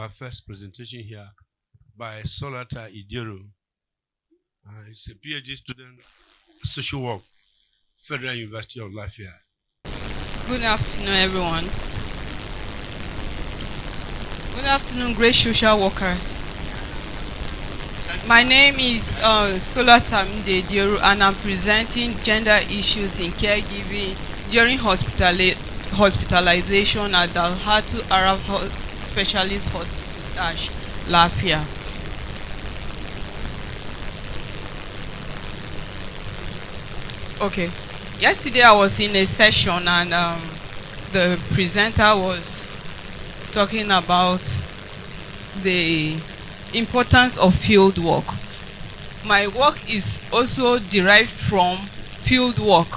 our first presentation here by Solata Idero. He's a PhD student, social work, Federal University of Lafayette. Good afternoon, everyone. Good afternoon, great social workers. My name is Solata Idero, and I'm presenting gender issues in caregiving during hospitalization at Dalhatu Arab Specialist Hospital, Lafayette. Okay. Yesterday I was in a session and the presenter was talking about the importance of field work. My work is also derived from field work.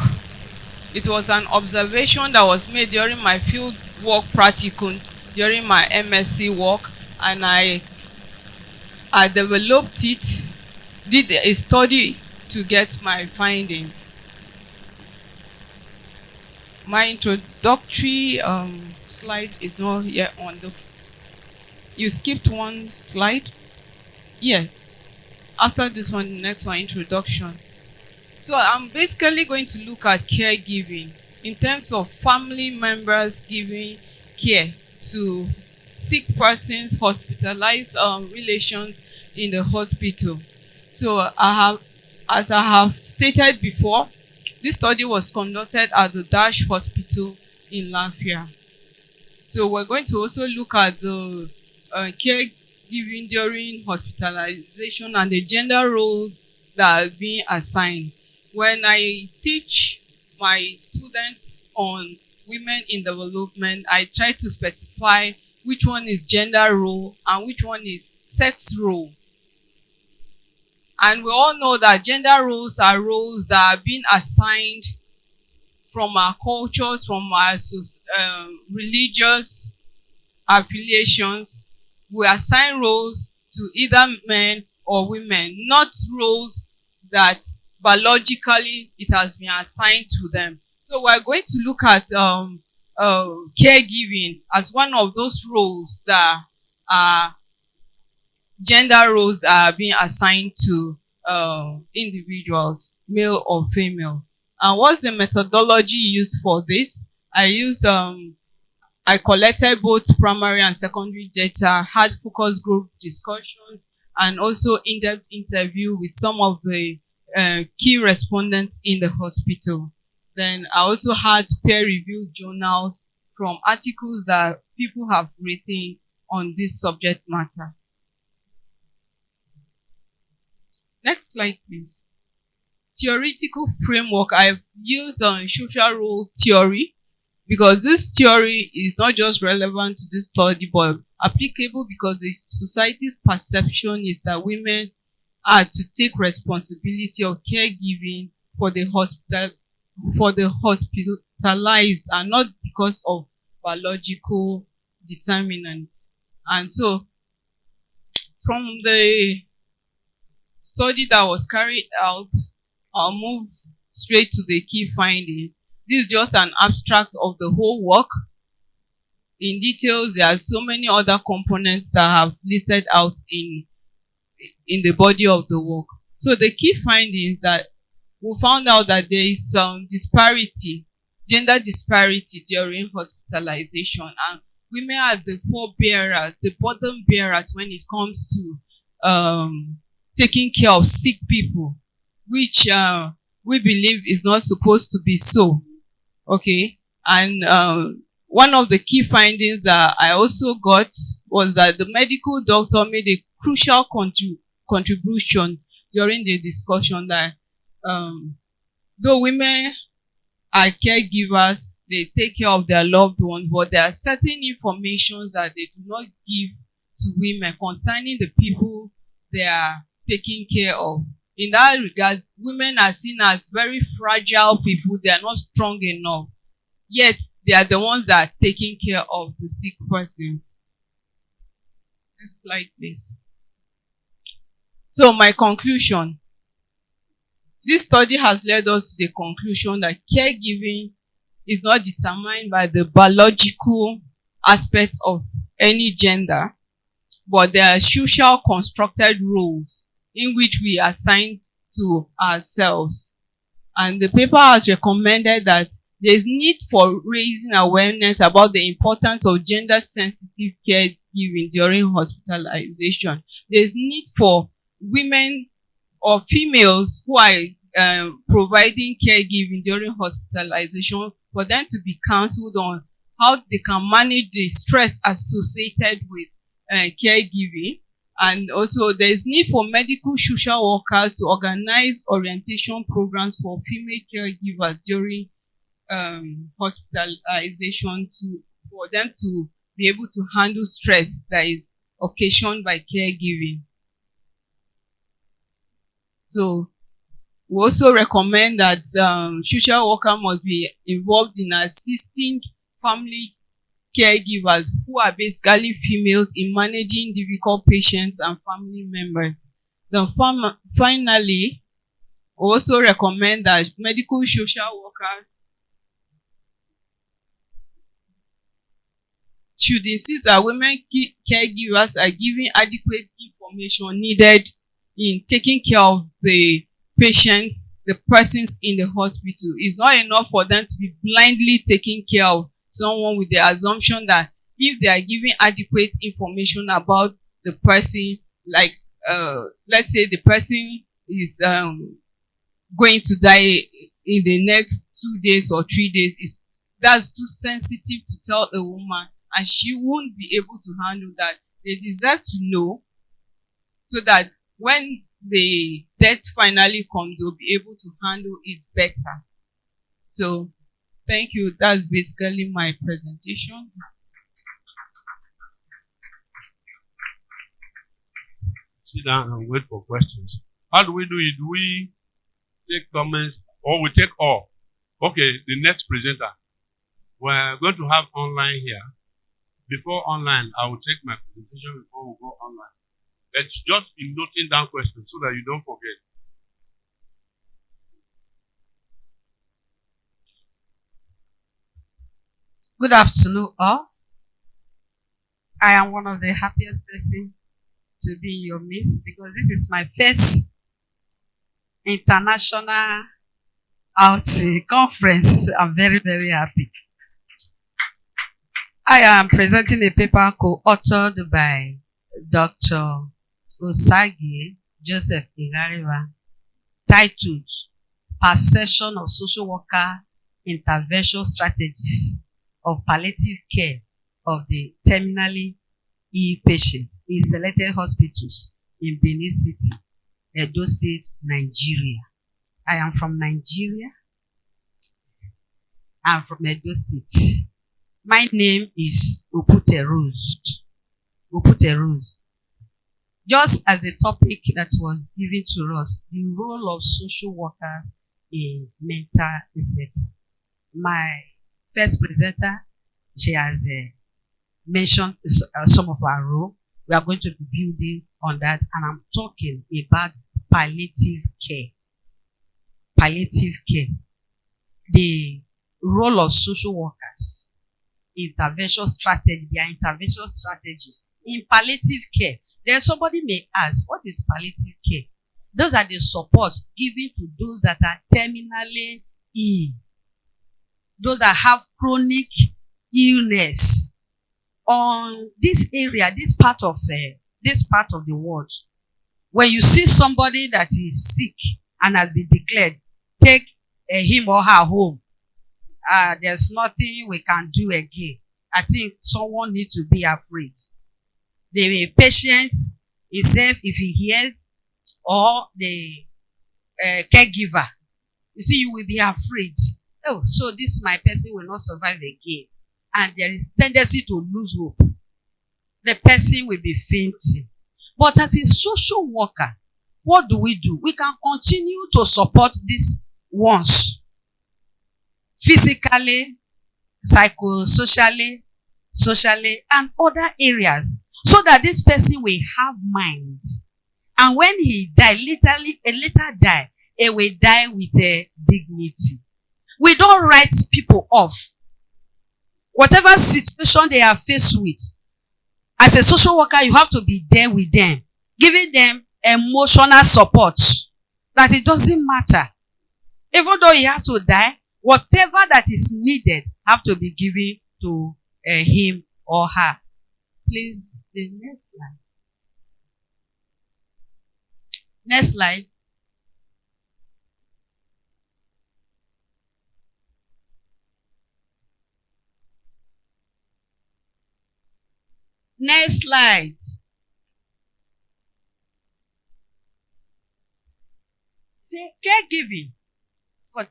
It was an observation that was made during my field work practicum during my MSc work, and I developed it, did a study to get my findings. My introductory slide is not yet on the. You skipped one slide. Yeah. After this one, the next one, introduction. So I'm basically going to look at caregiving in terms of family members giving care to sick persons, hospitalized relations in the hospital. So as I have stated before, this study was conducted at the Dash Hospital in Lafayette. So we're going to also look at the caregiving during hospitalization and the gender roles that are being assigned. When I teach my students on women in development, I try to specify which one is gender role and which one is sex role. And we all know that gender roles are roles that are being assigned from our cultures, from our religious affiliations. We assign roles to either men or women, not roles that biologically it has been assigned to them. So we're going to look at caregiving as one of those roles that are gender roles that are being assigned to individuals, male or female. And what's the methodology used for this? I collected both primary and secondary data, had focus group discussions, and also in-depth interview with some of the key respondents in the hospital. Then I also had peer-reviewed journals from articles that people have written on this subject matter. Next slide, please. Theoretical framework. I've used social role theory because this theory is not just relevant to this study but applicable because the society's perception is that women are to take responsibility of caregiving for the hospitalized and not because of biological determinants. And so from the study that was carried out, I'll move straight to the key findings. This is just an abstract of the whole work. In details, there are so many other components that have listed out in the body of the work. So the key findings that we found out that there is some disparity, gender disparity during hospitalization, and women are the forebearers, the burden bearers when it comes to taking care of sick people, which we believe is not supposed to be so. Okay. And one of the key findings that I also got was that the medical doctor made a crucial contribution during the discussion that though women are caregivers, they take care of their loved ones, but there are certain information that they do not give to women concerning the people they are taking care of. In that regard, women are seen as very fragile people. They are not strong enough. Yet, they are the ones that are taking care of the sick persons. Next slide, please. So, my conclusion. This study has led us to the conclusion that caregiving is not determined by the biological aspect of any gender, but there are social constructed roles in which we assign to ourselves. And the paper has recommended that there is need for raising awareness about the importance of gender sensitive caregiving during hospitalization. There is need for women or females who are providing caregiving during hospitalization for them to be counseled on how they can manage the stress associated with caregiving. And also there is need for medical social workers to organize orientation programs for female caregivers during hospitalization for them to be able to handle stress that is occasioned by caregiving. So we also recommend that social worker must be involved in assisting family caregivers who are basically females in managing difficult patients and family members. Then finally, we also recommend that medical social workers should insist that women caregivers are given adequate information needed in taking care of the patients, the persons in the hospital. It's not enough for them to be blindly taking care of someone with the assumption that if they are giving adequate information about the person, like let's say the person is going to die in the next 2 days or 3 days, that's too sensitive to tell a woman, and she won't be able to handle that. They deserve to know so that when the death finally comes, they'll be able to handle it better. So thank you. That's basically my presentation. Sit down and wait for questions. How do we do it? Do we take comments or we take all? Okay, the next presenter. We're going to have online here. Before online, I will take my presentation before we go online. It's just in noting down questions so that you don't forget. Good afternoon, all. I am one of the happiest persons to be in your midst because this is my first international outing conference. I'm very, very happy. I am presenting a paper co-authored by Dr. Osagi Joseph Igariba, titled Perception of Social Worker Intervention Strategies of Palliative Care of the Terminally ill patients in selected hospitals in Benin City, Edo State, Nigeria. I am from Nigeria. I'm from Edo State. My name is Opute Rose. Opute Rose. Just as the topic that was given to us, the role of social workers in mental reset. My first presenter, she has mentioned some of our role. We are going to be building on that, and I'm talking about palliative care. Palliative care. The role of social workers, intervention strategy, their intervention strategies in palliative care. Then somebody may ask, what is palliative care? Those are the support given to those that are terminally ill, those that have chronic illness. On this area, this part of the world, when you see somebody that is sick and has been declared, take him or her home. There's nothing we can do again. I think someone needs to be afraid. The patient himself, if he hears, or the caregiver, you see, you will be afraid. Oh, so this my person will not survive again. And there is tendency to lose hope. The person will be fainting. But as a social worker, what do? We can continue to support these ones physically, psychosocially, socially, and other areas, so that this person will have minds. And when he die, later die, he will die with a dignity. We don't write people off. Whatever situation they are faced with, As a social worker, you have to be there with them, giving them emotional support. That it doesn't matter. Even though he has to die, whatever that is needed have to be given to him or her. Please, the next slide. Next slide. Next slide. See, caregiving. For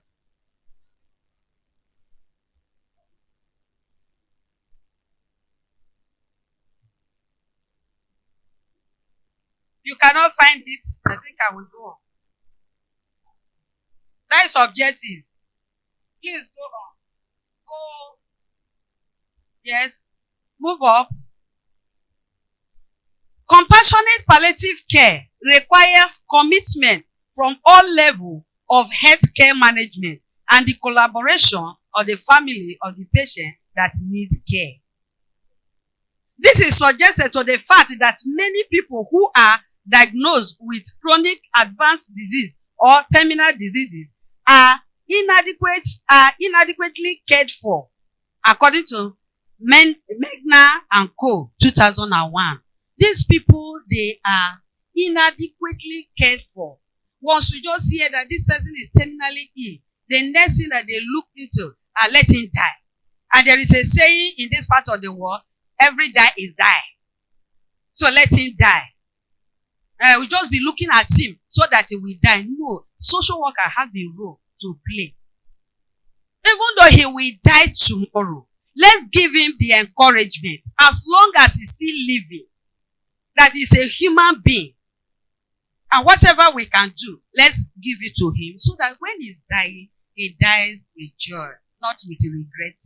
you cannot find it. I think I will go on. That is objective. Please go on. Go. Yes. Move up. Compassionate palliative care requires commitment from all levels of healthcare management and the collaboration of the family of the patient that needs care. This is suggested to the fact that many people who are diagnosed with chronic advanced disease or terminal diseases are inadequately cared for, according to Megna and Co. 2001. These people, they are inadequately cared for. Once we just hear that this person is terminally ill, the next thing that they look into are let him die. And there is a saying in this part of the world, every die is die. So let him die. We'll just be looking at him so that he will die. No, social worker have a role to play. Even though he will die tomorrow, let's give him the encouragement. As long as he's still living, that he's a human being. And whatever we can do, let's give it to him so that when he's dying, he dies with joy, not with regret.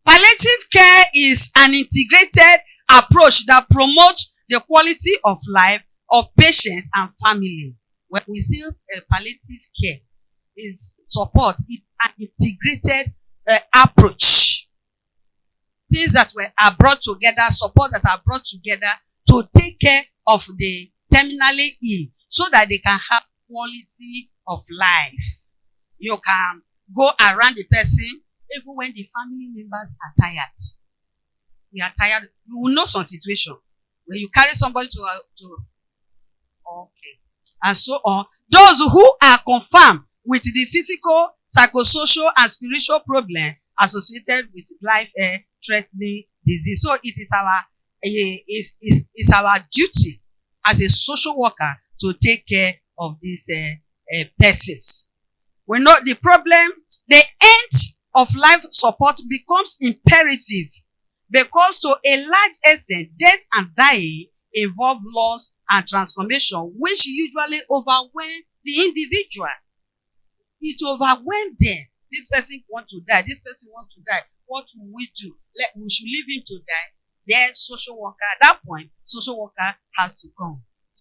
Palliative care is an integrated approach that promotes the quality of life of patients and family. When we say palliative care is support, it's an integrated approach. Things that are brought together, support that are brought together to take care of the terminally ill so that they can have quality of life. You can go around the person even when the family members are tired. We are tired. You will know some situation where you carry somebody to okay, and so on. Those who are confirmed with the physical, psychosocial, and spiritual problem associated with life-threatening disease. So it is our duty as a social worker to take care of these persons. We know the problem, the end of life support becomes imperative because to a large extent, death and dying involve loss and transformation, which usually overwhelm the individual. It overwhelms them. This person wants to die. This person wants to die. What will we do? We should leave him to die. Then social worker, at that point, social worker has to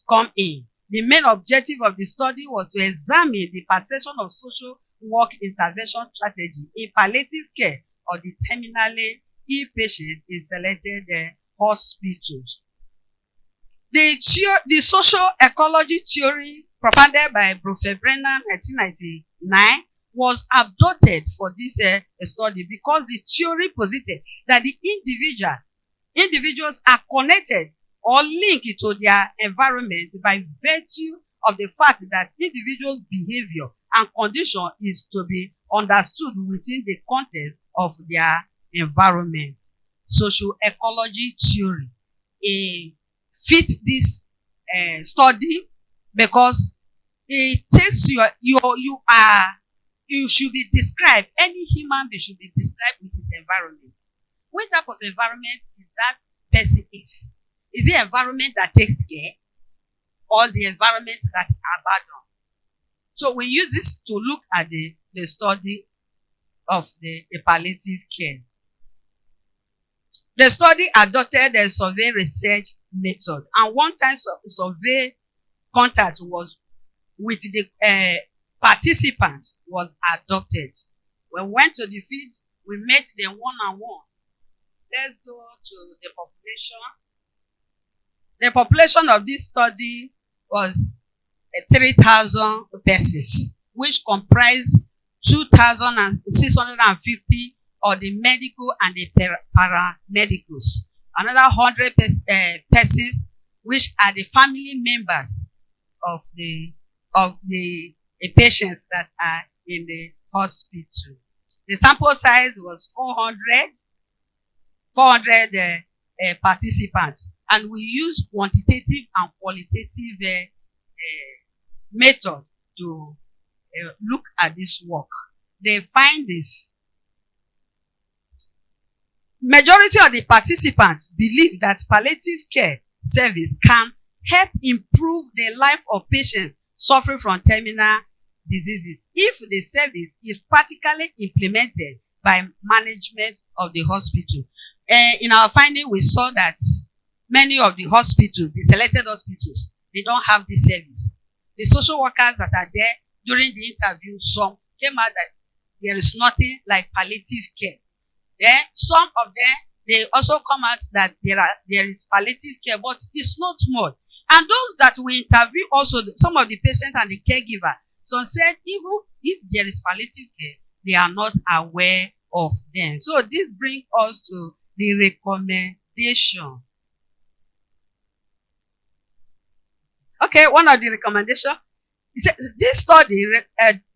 come in. The main objective of the study was to examine the perception of social work intervention strategy in palliative care of the terminally ill patient in selected hospitals. The social ecology theory propounded by Professor Brennan in 1999 was adopted for this study because the theory posited that the individuals are connected or linked to their environment by virtue of the fact that individual behavior and condition is to be understood within the context of their environment. Social ecology theory fit this study because it takes you should be described, any human being should be described with his environment. What type of environment is that person is? Is it environment that takes care or the environment that abandons? So we use this to look at the study of the palliative care. The study adopted a survey research method, and one time survey contact was with the participant was adopted. When we went to the field, we met them one-on-one. Let's go to the population. The population of this study was 3,000 persons, which comprised 2,650 of the medical and the paramedicals. Another 100 persons, which are the family members of the patients that are in the hospital. The sample size was 400 participants, and we use quantitative and qualitative method to look at this work. They find this. Majority of the participants believe that palliative care service can help improve the life of patients suffering from terminal diseases if the service is practically implemented by management of the hospital. In our finding, we saw that many of the hospitals, the selected hospitals, they don't have this service. The social workers that are there during the interview, some came out that there is nothing like palliative care. Then some of them, they also come out that there is palliative care, but it's not much. And those that we interview also, some of the patients and the caregiver, some said even if there is palliative care, they are not aware of them. So this brings us to the recommendation. Okay, one of the recommendations, this study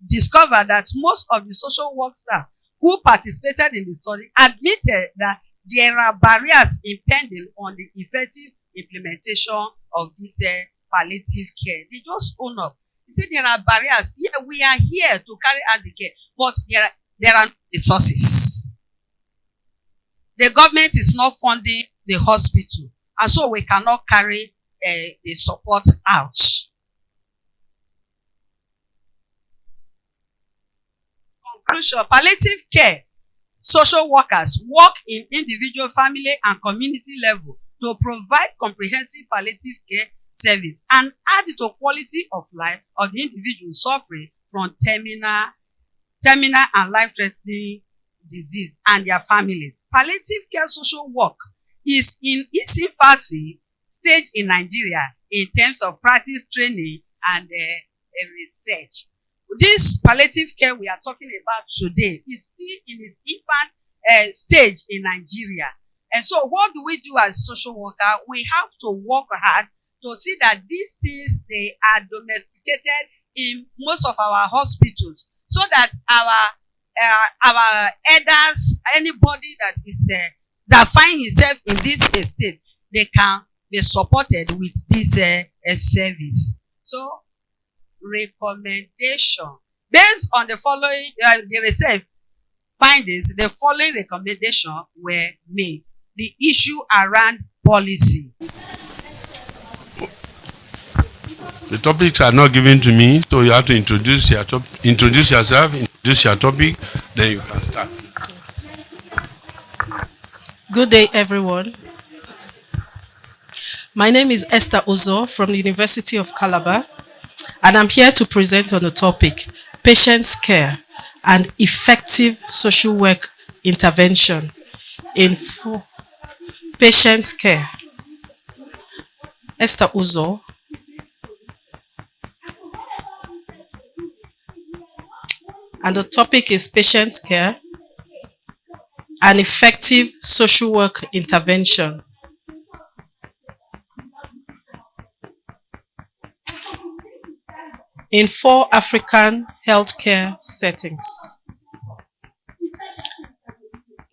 discovered that most of the social work staff who participated in the study admitted that there are barriers impending on the effective implementation of this palliative care. They just own up. They say there are barriers. Yeah, we are here to carry out the care, but there are resources. The government is not funding the hospital, and so we cannot carry the support out. Conclusion: palliative care social workers work in individual, family, and community level to provide comprehensive palliative care service and add to quality of life of the individual suffering from terminal and life-threatening disease and their families. Palliative care social work is in its infancy stage in Nigeria in terms of practice, training, and research. This palliative care we are talking about today is still in its infant stage in Nigeria. And so what do we do as social worker? We have to work hard to see that these things, they are domesticated in most of our hospitals, so that our elders, anybody that is that find himself in this state, they can be supported with this service. So, recommendation based on the following the research findings, the following recommendation were made. The issue around policy. The topics are not given to me, so you have to introduce yourself, introduce your topic, then you can start. Good day, everyone. My name is Esther Uzo from the University of Calabar, and I'm here to present on the topic, Patients' Care and Effective Social Work Intervention in Patients' Care. Esther Uzo. And the topic is Patients' Care and Effective Social Work Intervention. In 4 African healthcare settings.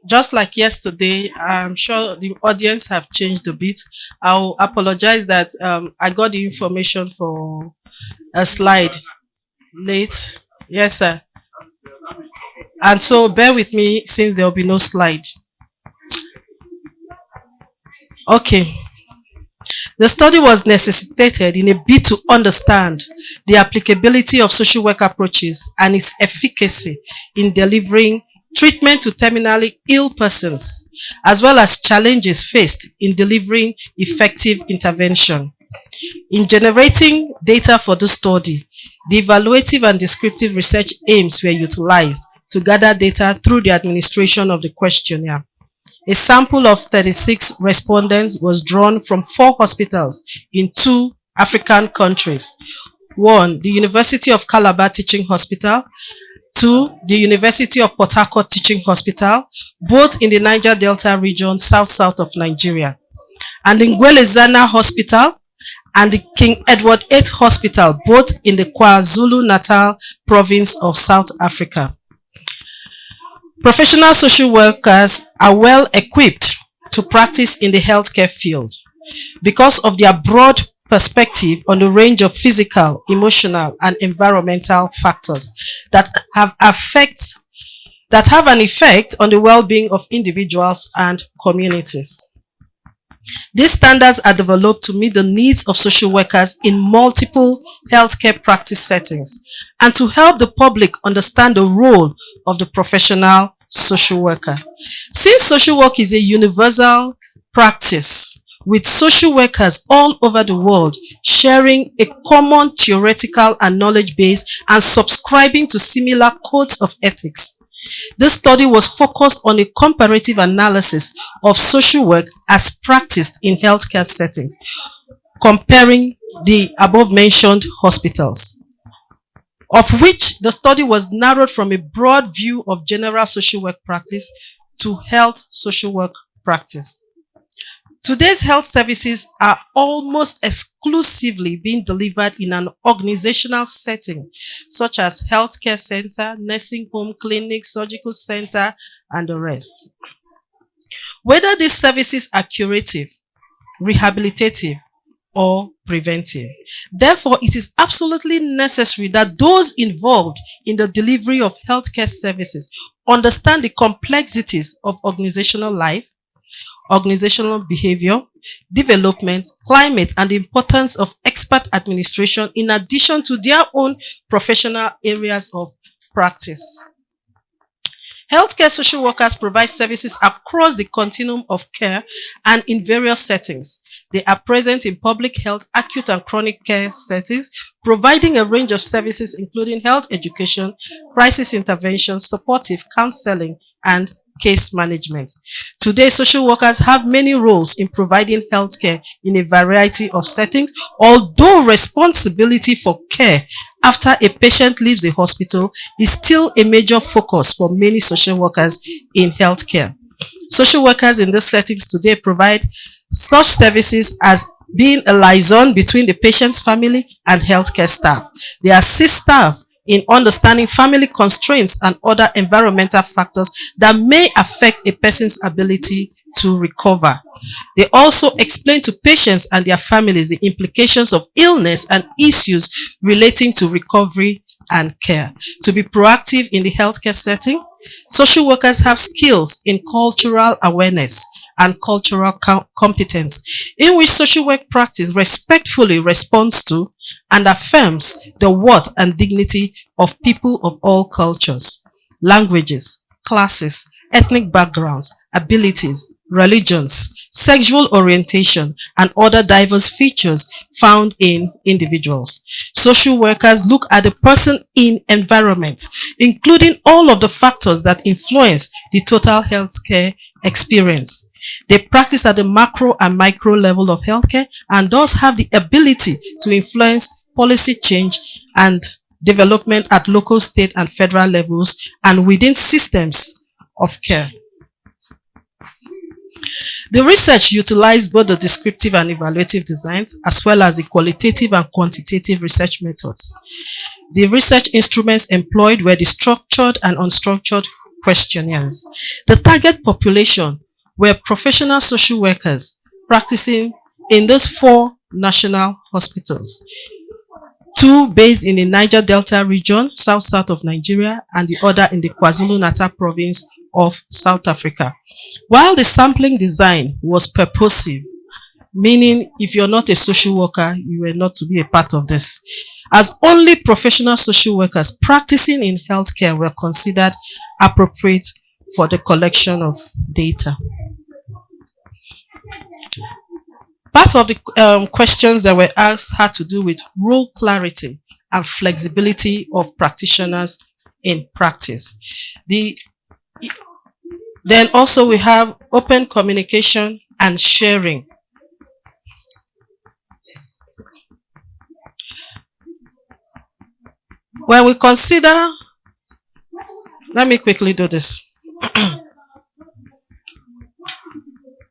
Just like yesterday, I'm sure the audience have changed a bit. I'll apologize that I got the information for a slide late. Yes, sir. And so bear with me since there will be no slide. Okay. The study was necessitated in a bid to understand the applicability of social work approaches and its efficacy in delivering treatment to terminally ill persons, as well as challenges faced in delivering effective intervention. In generating data for the study, the evaluative and descriptive research aims were utilized to gather data through the administration of the questionnaire. A sample of 36 respondents was drawn from 4 hospitals in 2 African countries. 1, the University of Calabar Teaching Hospital. 2, the University of Port Harcourt Teaching Hospital, both in the Niger Delta region, south of Nigeria. And the Ngwelezana Hospital and the King Edward VIII Hospital, both in the KwaZulu-Natal province of South Africa. Professional social workers are well equipped to practice in the healthcare field because of their broad perspective on the range of physical, emotional, and environmental factors that have an effect on the well-being of individuals and communities. These standards are developed to meet the needs of social workers in multiple healthcare practice settings and to help the public understand the role of the professional social worker. Since social work is a universal practice, with social workers all over the world sharing a common theoretical and knowledge base and subscribing to similar codes of ethics, this study was focused on a comparative analysis of social work as practiced in healthcare settings, comparing the above-mentioned hospitals, of which the study was narrowed from a broad view of general social work practice to health social work practice. Today's health services are almost exclusively being delivered in an organizational setting, such as healthcare center, nursing home, clinic, surgical center, and the rest. Whether these services are curative, rehabilitative, or preventive. Therefore, it is absolutely necessary that those involved in the delivery of healthcare services understand the complexities of organizational life, organizational behavior, development, climate, and the importance of expert administration in addition to their own professional areas of practice. Healthcare social workers provide services across the continuum of care and in various settings. They are present in public health, acute and chronic care settings, providing a range of services including health education, crisis intervention, supportive counseling, and case management. Today, social workers have many roles in providing healthcare in a variety of settings, although responsibility for care after a patient leaves the hospital is still a major focus for many social workers in healthcare. Social workers in these settings today provide such services as being a liaison between the patient's family and healthcare staff. They assist staff in understanding family constraints and other environmental factors that may affect a person's ability to recover. They also explain to patients and their families the implications of illness and issues relating to recovery and care. To be proactive in the healthcare setting, social workers have skills in cultural awareness and cultural competence, in which social work practice respectfully responds to and affirms the worth and dignity of people of all cultures, languages, classes, ethnic backgrounds, abilities, religions, sexual orientation, and other diverse features found in individuals. Social workers look at the person in environment, including all of the factors that influence the total healthcare experience. They practice at the macro and micro level of healthcare and thus have the ability to influence policy change and development at local, state, and federal levels and within systems of care. The research utilized both the descriptive and evaluative designs as well as the qualitative and quantitative research methods. The research instruments employed were the structured and unstructured questionnaires. The target population were professional social workers practicing in those 4 national hospitals, 2 based in the Niger Delta region, south of Nigeria, and the other in the KwaZulu-Natal province of South Africa. While the sampling design was purposive, meaning if you're not a social worker, you were not to be a part of this, as only professional social workers practicing in healthcare were considered appropriate for the collection of data. Part of the questions that were asked had to do with role clarity and flexibility of practitioners in practice. Then also we have open communication and sharing. When we consider, let me quickly do this.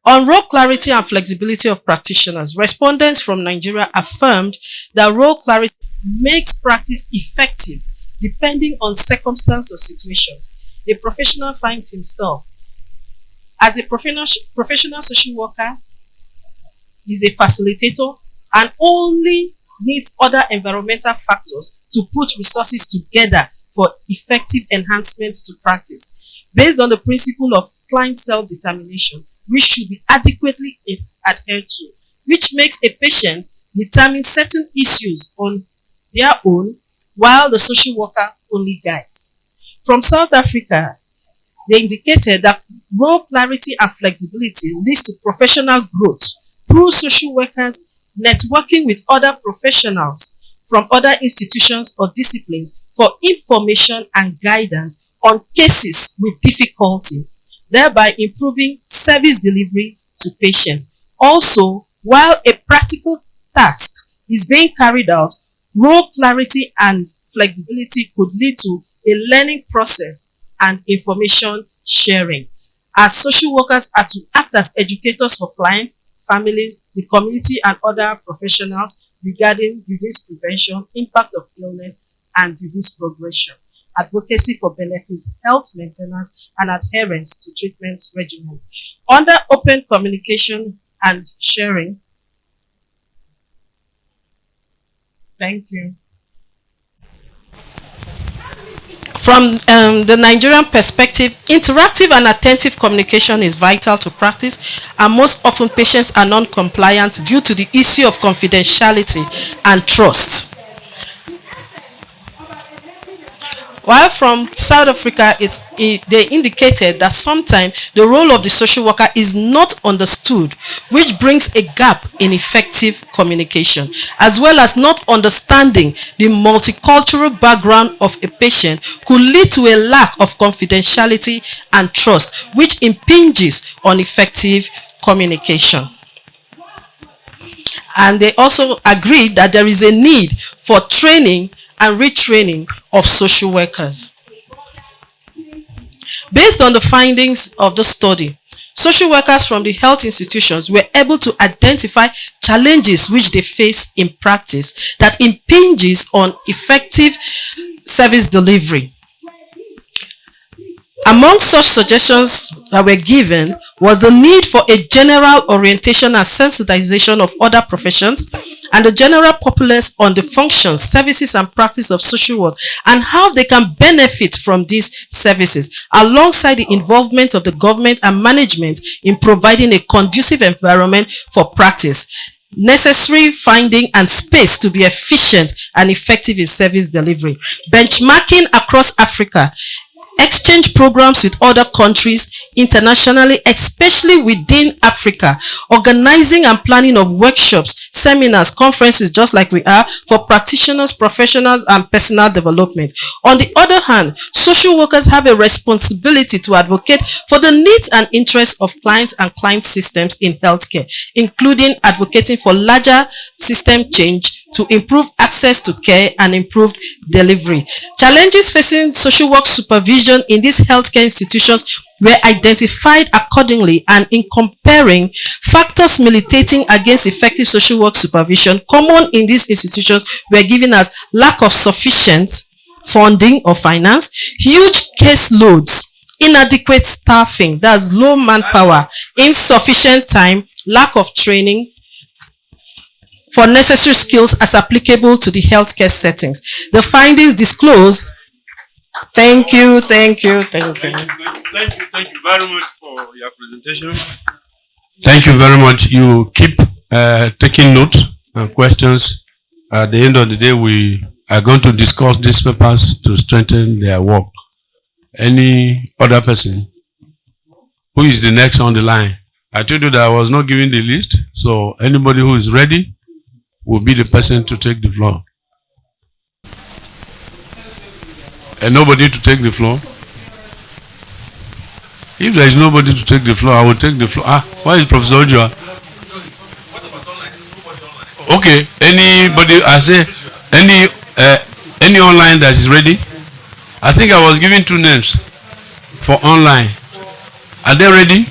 On role clarity and flexibility of practitioners, respondents from Nigeria affirmed that role clarity makes practice effective depending on circumstance or situations. A professional finds himself as a professional social worker, is a facilitator and only needs other environmental factors to put resources together for effective enhancement to practice. Based on the principle of client self-determination, which should be adequately adhered to, which makes a patient determine certain issues on their own while the social worker only guides. From South Africa, they indicated that role clarity and flexibility leads to professional growth through social workers networking with other professionals from other institutions or disciplines for information and guidance on cases with difficulty, thereby improving service delivery to patients. Also, while a practical task is being carried out, role clarity and flexibility could lead to a learning process and information sharing, as social workers are to act as educators for clients, families, the community, and other professionals regarding disease prevention, impact of illness, and disease progression, advocacy for benefits, health maintenance, and adherence to treatment regimens. Under open communication and sharing, thank you. From the Nigerian perspective, interactive and attentive communication is vital to practice, and most often patients are non-compliant due to the issue of confidentiality and trust. While from South Africa, they indicated that sometimes the role of the social worker is not understood, which brings a gap in effective communication, as well as not understanding the multicultural background of a patient could lead to a lack of confidentiality and trust, which impinges on effective communication. And they also agreed that there is a need for training and retraining of social workers. Based on the findings of the study, social workers from the health institutions were able to identify challenges which they face in practice that impinges on effective service delivery. Among such suggestions that were given was the need for a general orientation and sensitization of other professions and the general populace on the functions, services, and practice of social work and how they can benefit from these services, alongside the involvement of the government and management in providing a conducive environment for practice, necessary finding and space to be efficient and effective in service delivery, benchmarking across Africa, exchange programs with other countries internationally, especially within Africa, organizing and planning of workshops, seminars, conferences, just like we are, for practitioners, professionals, and personal development. On the other hand, social workers have a responsibility to advocate for the needs and interests of clients and client systems in healthcare, including advocating for larger system change to improve access to care and improved delivery. Challenges facing social work supervision in these healthcare institutions were identified accordingly, and in comparing factors militating against effective social work supervision, common in these institutions were given as lack of sufficient funding or finance, huge caseloads, inadequate staffing, that's low manpower, insufficient time, lack of training for necessary skills as applicable to the healthcare settings. The findings disclose. Thank you. Thank you very much for your presentation. Thank you very much. You keep taking notes and questions. At the end of the day, we are going to discuss these papers to strengthen their work. Any other person? Who is the next on the line? I told you that I was not giving the list, so anybody who is ready will be the person to take the floor. And nobody to take the floor. If there is nobody to take the floor, I will take the floor. Why is Professor Ojua? Okay, anybody, I say, any online that is ready? I think I was giving 2 names for online. Are they ready?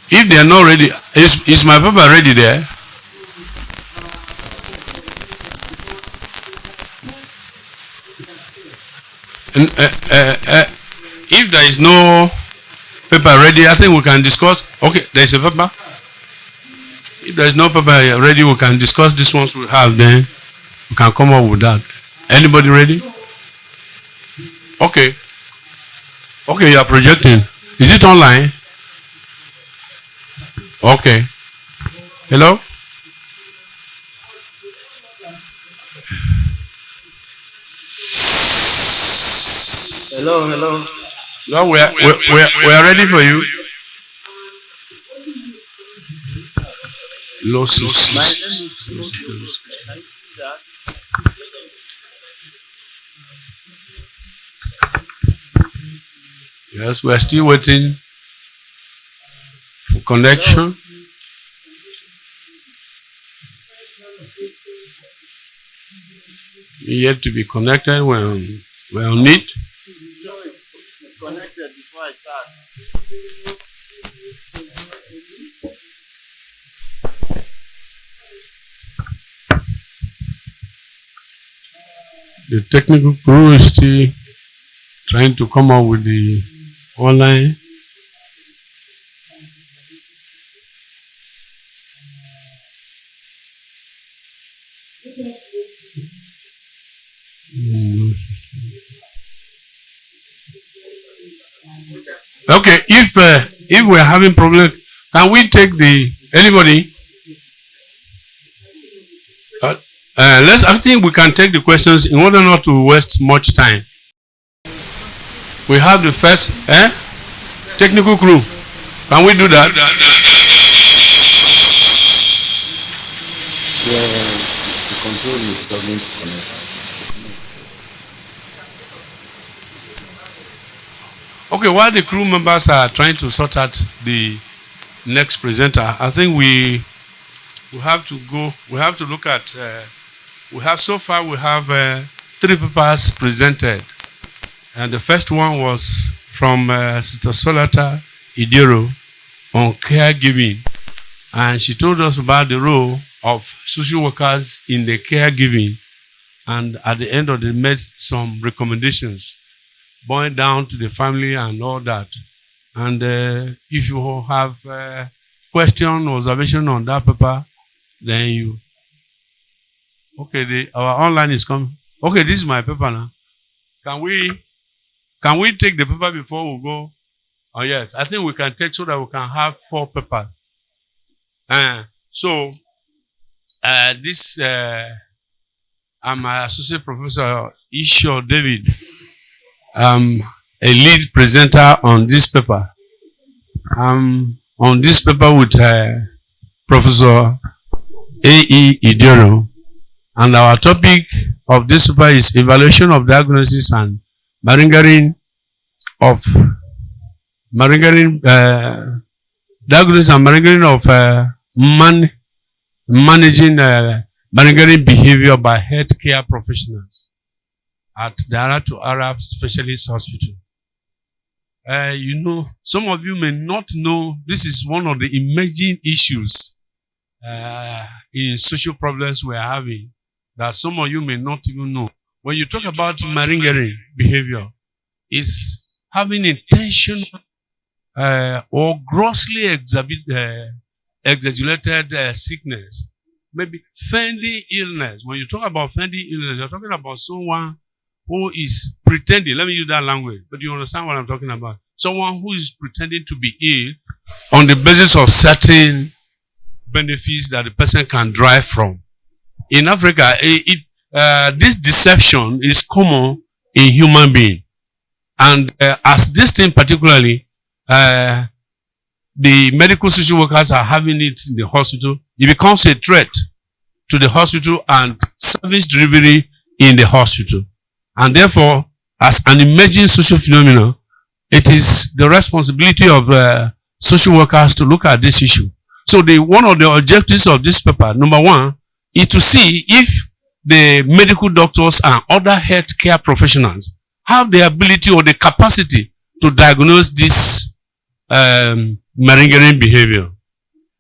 If they are not ready, is my paper ready there? If there is no paper ready, I think we can discuss. Okay, there is a paper. If there is no paper ready, we can discuss this ones we have. Then we can come up with that. Anybody ready? Okay. Okay, you are projecting. Is it online? Okay. Hello? Hello. No, we are ready for you. Losses. Yes, we are still waiting for connection. Yet to be connected when we're on it. Connected before I start. The technical crew is still trying to come up with the online. Okay, if we're having problems, can we take anybody? I think we can take the questions in order not to waste much time. We have the first technical crew. Can we do that? Okay, while the crew members are trying to sort out the next presenter, I think we have to go. We have to look at. We have 3 papers presented, and the first one was from Sister Solata Idero on caregiving, and she told us about the role of social workers in the caregiving, and at the end of it made some recommendations, boiling down to the family and all that. And if you have question or observation on that paper, then you. Okay, our online is coming. Okay, this is my paper now. Can we take the paper before we go? Oh yes, I think we can take so that we can have 4 papers. This I'm my associate professor Ifsw David. A lead presenter on this paper. On this paper with Professor A.E. Idero. And our topic of this paper is evaluation of diagnosis and diagnosis and monitoring of managing monitoring behavior by healthcare professionals at the Arab Specialist Hospital. Some of you may not know this is one of the emerging issues in social problems we are having that some of you may not even know. When you talk about malingering behavior, it's having intentional or grossly exaggerated sickness, maybe fending illness. When you talk about fending illness, you're talking about someone who is pretending. Let me use that language, but you understand what I'm talking about. Someone who is pretending to be ill on the basis of certain benefits that the person can derive from. In Africa, this deception is common in human beings. And as this thing particularly, the medical social workers are having it in the hospital, it becomes a threat to the hospital and service delivery in the hospital. And therefore, as an emerging social phenomenon, it is the responsibility of social workers to look at this issue. So one of the objectives of this paper, number one, is to see if the medical doctors and other healthcare professionals have the ability or the capacity to diagnose this malingering behavior.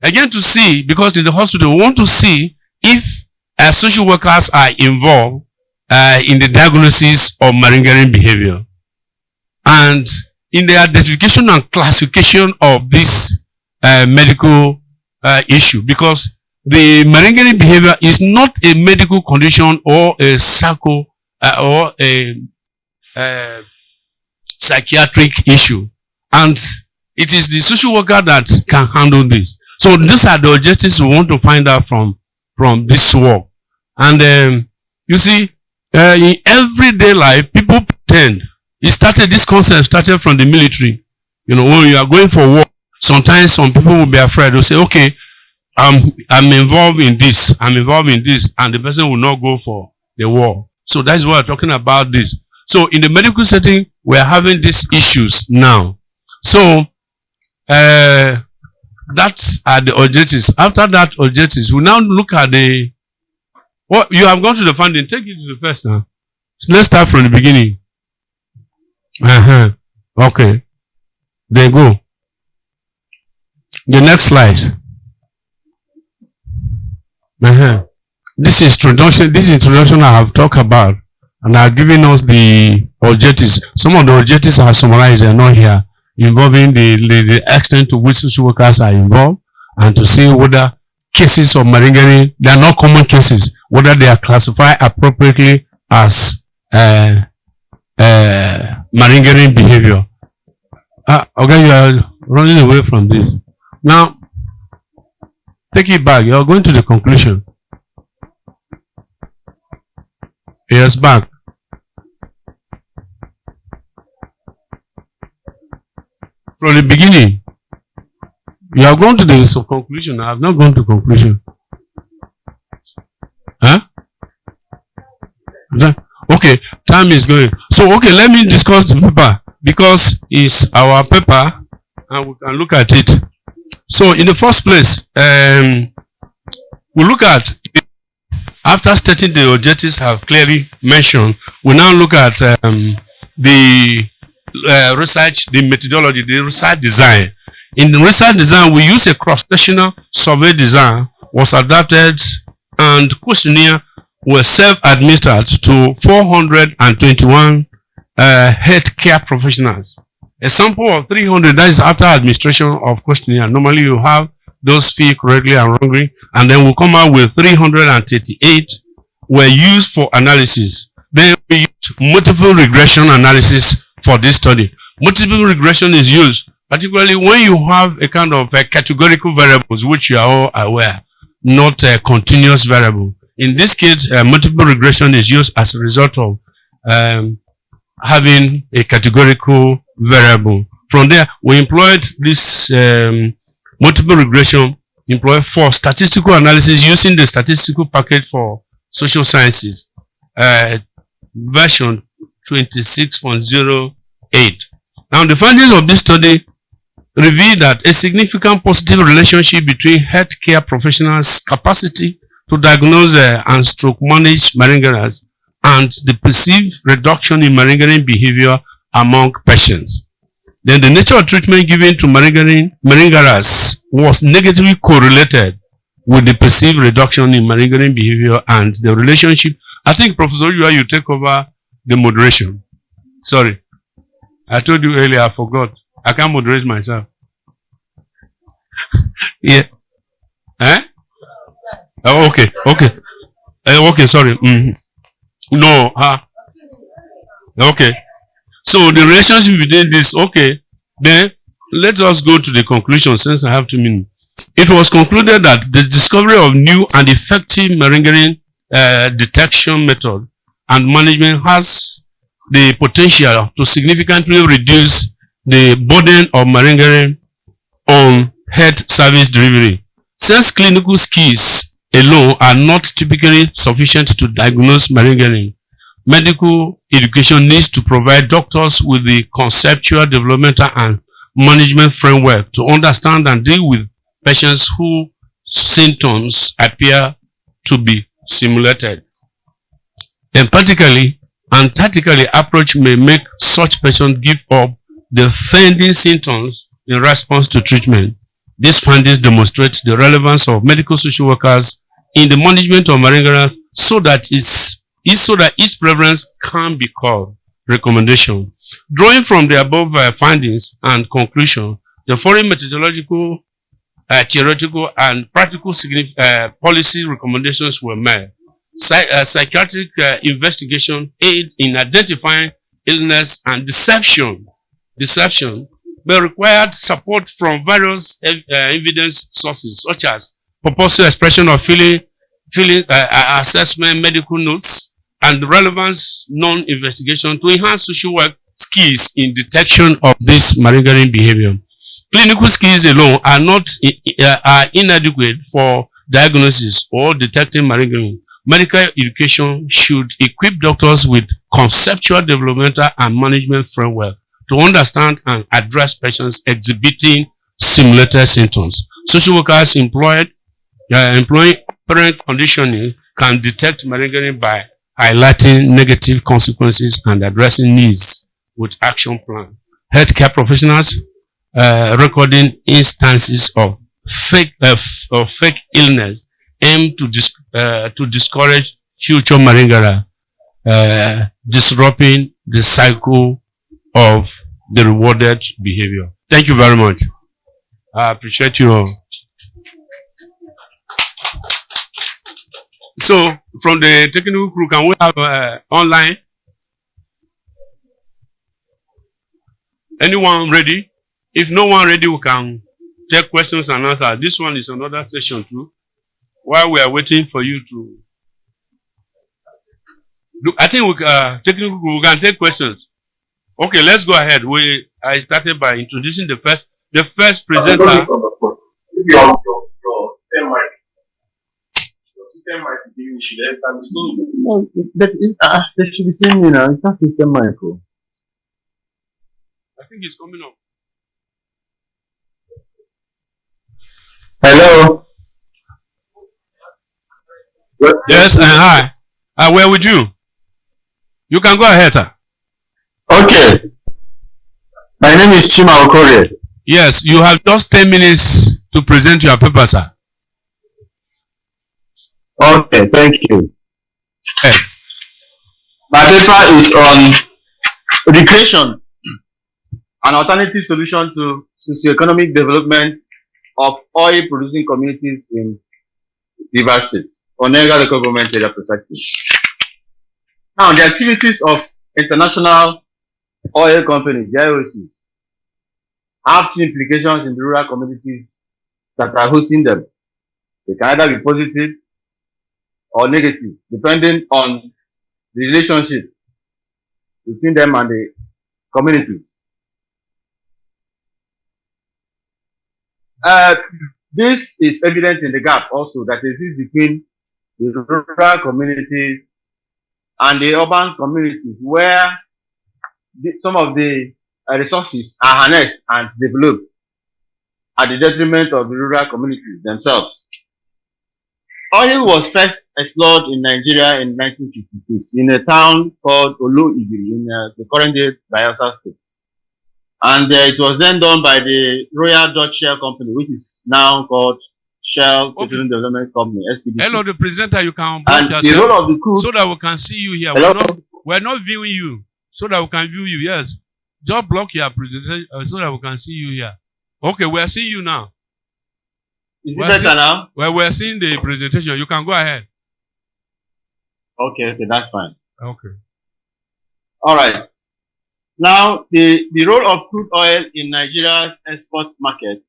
Again, to see, because in the hospital, we want to see if social workers are involved in the diagnosis of malingering behavior and in the identification and classification of this medical issue, because the malingering behavior is not a medical condition or a or a psychiatric issue, and it is the social worker that can handle this. So these are the objectives we want to find out from this work. And you see, in everyday life, people pretend. This concept started from the military. You know, when you are going for war, sometimes some people will be afraid. They'll say, okay, I'm involved in this, and the person will not go for the war. So that's why we're talking about this. So in the medical setting, we're having these issues now. So that's the objectives. After that objectives, we now look at you have gone to the funding. Take it to the first now. So let's start from the beginning. Okay. There you go. The next slide. This introduction I have talked about, and I have given us the objectives. Some of the objectives are summarized, they are not here, involving the extent to which social workers are involved, and to see whether cases of malingering, they are not common cases, whether they are classified appropriately as malingering behavior. Okay, you are running away from this. Now, take it back. You are going to the conclusion. Yes, back. From the beginning. You are going to the conclusion. I have not gone to conclusion. Huh? Okay, time is going. So, okay, let me discuss the paper, because it's our paper and we can look at it. So, in the first place, we look at, after stating the objectives have clearly mentioned, we now look at the research, the methodology, the research design. In the research design, we use a cross-sectional survey design, was adapted, and questionnaire were self-administered to 421 healthcare professionals. A sample of 300, that is after administration of questionnaire. Normally you have those filled correctly and wrongly, and then we'll come out with 338 were used for analysis. Then we used multiple regression analysis for this study. Multiple regression is used, particularly when you have a kind of categorical variables, which you are all aware, not a continuous variable. In this case, multiple regression is used as a result of having a categorical variable. From there, we employed this multiple regression for statistical analysis using the statistical package for social sciences, version 26.08. Now, the findings of this study reveal that a significant positive relationship between healthcare professionals' capacity to diagnose and stroke manage malingerers and the perceived reduction in malingering behavior among patients. Then the nature of treatment given to malingerers was negatively correlated with the perceived reduction in malingering behavior and the relationship. I think, Professor Yua, you take over the moderation. Sorry. I told you earlier, I forgot. I can't moderate myself. Yeah. Eh? Oh, okay. Okay, sorry. No. Okay. So the relationship between this, okay. Then let us go to the conclusion since I have 2 minutes. It was concluded that the discovery of new and effective malingering detection method and management has the potential to significantly reduce the burden of malingering on health service delivery. Since clinical skills alone are not typically sufficient to diagnose malingering, medical education needs to provide doctors with the conceptual, developmental, and management framework to understand and deal with patients whose symptoms appear to be simulated. Emphatically and tactically approach may make such patients give up the offending symptoms in response to treatment. These findings demonstrate the relevance of medical social workers in the management of malingering so that its prevalence can be called recommendation. Drawing from the above findings and conclusion, the following methodological, theoretical, and practical policy recommendations were made. Psychiatric investigation aid in identifying illness and deception may require support from various evidence sources such as purposive expression of feeling assessment, medical notes, and relevance non-investigation to enhance social work skills in detection of this malingering behavior. Clinical skills alone are inadequate for diagnosis or detecting malingering. Medical education should equip doctors with conceptual, developmental, and management framework to understand and address patients exhibiting simulated symptoms. Social workers employing parent conditioning can detect malingering by highlighting negative consequences and addressing needs with action plan. Healthcare professionals recording instances of fake illness aim to discourage future malingering, disrupting the cycle of the rewarded behavior. Thank you very much. I appreciate you all. So, from the technical crew, can we have online? Anyone ready? If no one ready, we can take questions and answers. This one is another session too. While we are waiting for you to look, I think we can take questions. Okay, let's go ahead. I started by introducing the first presenter. No, but they should be saying me now. It's not system micro. I think it's coming up. Hello. Yes, and hi. Where with you? You can go ahead, sir. Okay. My name is Chima Okorie. Yes, you have just 10 minutes to present your paper, sir. Okay, thank you. Hey. My paper is on recreation, an alternative solution to socioeconomic development of oil-producing communities in Rivers State, Onega local government area precisely. Now, the activities of international oil companies, the IOCs, have two implications in the rural communities that are hosting them. They can either be positive or negative, depending on the relationship between them and the communities. This is evident in the gap also that exists between the rural communities and the urban communities where some of the resources are harnessed and developed at the detriment of the rural communities themselves. Oil was first explored in Nigeria in 1956 in a town called Olo-Ibiri in the current day Bayelsa State. And it was then done by the Royal Dutch Shell Company, which is now called Shell Petroleum Development Company, SPDC. Hello, the presenter, you can and the role of the crew, so that we can see you here. Hello? We're not viewing you, so that we can view you. Yes, just block your presentation so that we can see you here. Okay, we're seeing you now. Is it better now? Well, we're seeing the presentation. You can go ahead. Okay, that's fine. Okay. All right. Now, the role of crude oil in Nigeria's export market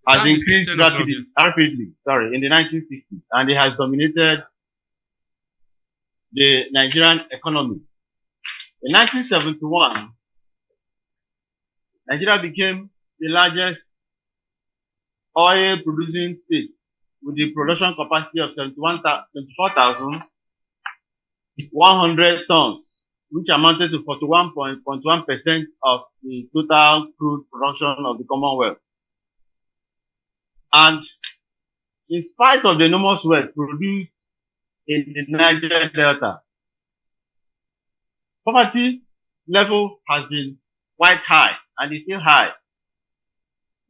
has increased rapidly in the 1960s, and it has dominated the Nigerian economy. In 1971, Nigeria became the largest oil producing state with the production capacity of 74,100 tons, which amounted to 41.1% of the total crude production of the Commonwealth. And in spite of the enormous wealth produced in the Niger Delta, poverty level has been quite high and is still high.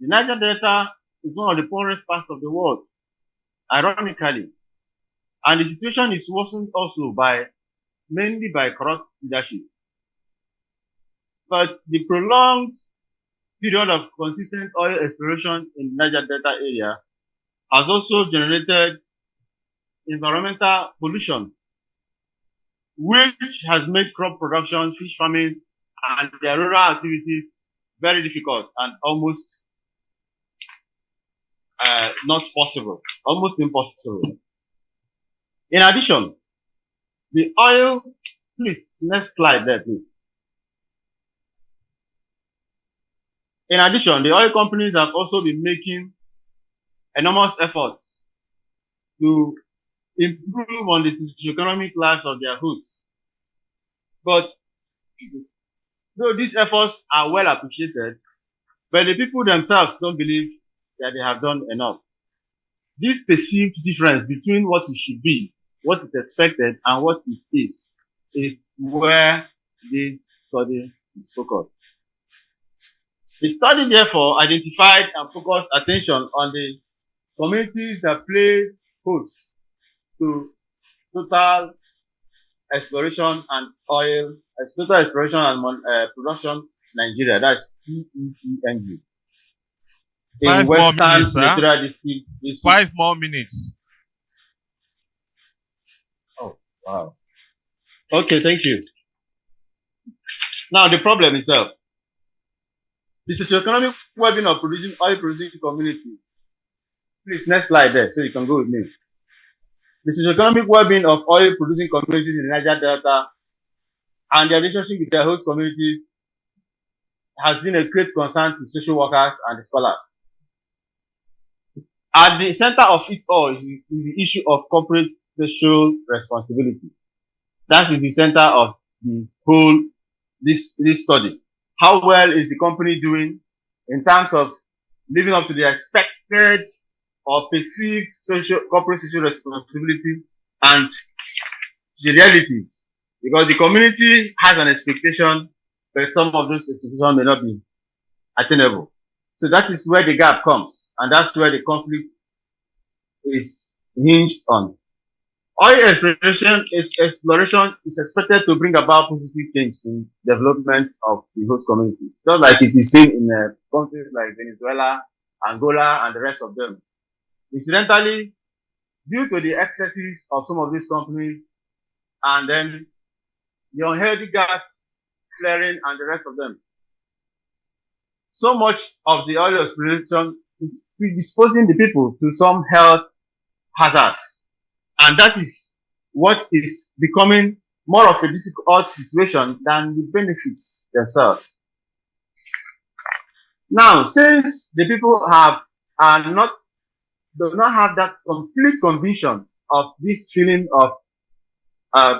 The Niger Delta is one of the poorest parts of the world, ironically, and the situation is worsened also mainly by corrupt leadership. But the prolonged period of consistent oil exploration in the Niger Delta area has also generated environmental pollution, which has made crop production, fish farming, and their rural activities very difficult and almost not possible, almost impossible. In addition, the oil, please, next slide there, please. In addition, the oil companies have also been making enormous efforts to improve on the socioeconomic lives of their hosts. But though these efforts are well appreciated, but the people themselves don't believe that they have done enough. This perceived difference between what it should be, what is expected, and what it is where this study is focused. The study therefore identified and focused attention on the communities that play host to total exploration and total exploration and production Nigeria, that's TEPNG. In Western Nigeria District. 5 more minutes. Oh, wow. Okay, thank you. Now, the problem itself. The socioeconomic well-being of oil producing communities. Please, next slide there, so you can go with me. The socioeconomic well-being of oil producing communities in the Niger Delta and their relationship with their host communities has been a great concern to social workers and the scholars. At the center of it all is the issue of corporate social responsibility. That is the center of the whole this study. How well is the company doing in terms of living up to the expected or perceived corporate social responsibility and the realities? Because the community has an expectation, but some of those expectations may not be attainable. So that is where the gap comes, and that's where the conflict is hinged on. Oil exploration is expected to bring about positive change in development of the host communities, just like it is seen in countries like Venezuela, Angola, and the rest of them. Incidentally, due to the excesses of some of these companies and then the unhealthy gas flaring and the rest of them, so much of the oil exploration is predisposing the people to some health hazards. And that is what is becoming more of a difficult situation than the benefits themselves. Now, since the people do not have that complete conviction of this feeling of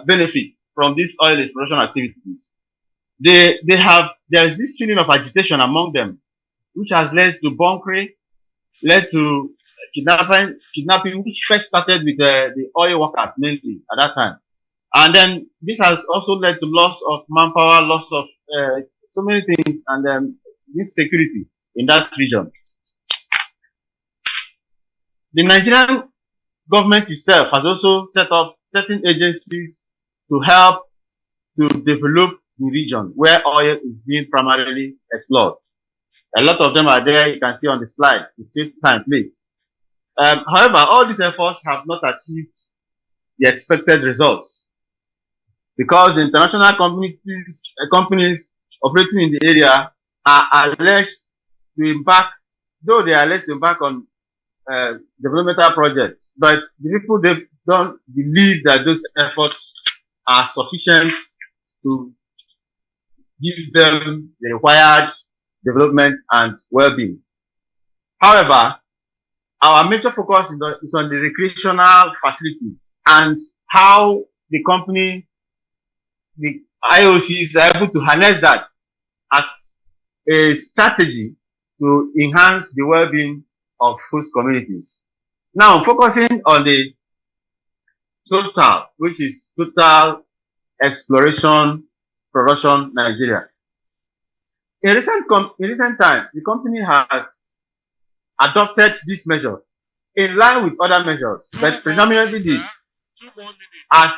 benefit from these oil exploration activities, there is this feeling of agitation among them, which has led to bunkering, led to kidnapping, which first started with the oil workers mainly at that time. And then this has also led to loss of manpower, loss of so many things, and insecurity in that region. The Nigerian government itself has also set up certain agencies to help to develop the region where oil is being primarily explored. A lot of them are there, you can see on the slide. To save time, please. However, all these efforts have not achieved the expected results because the international companies operating in the area are alleged to embark, though they are alleged to embark on developmental projects, but the people, they don't believe that those efforts are sufficient to give them the required development and well-being. However, our major focus is on the recreational facilities and how the company, the IOCs are able to harness that as a strategy to enhance the well-being of host communities. Now, focusing on the total, which is Total Exploration Production Nigeria. In recent times, the company has adopted this measure in line with other measures, but predominantly this as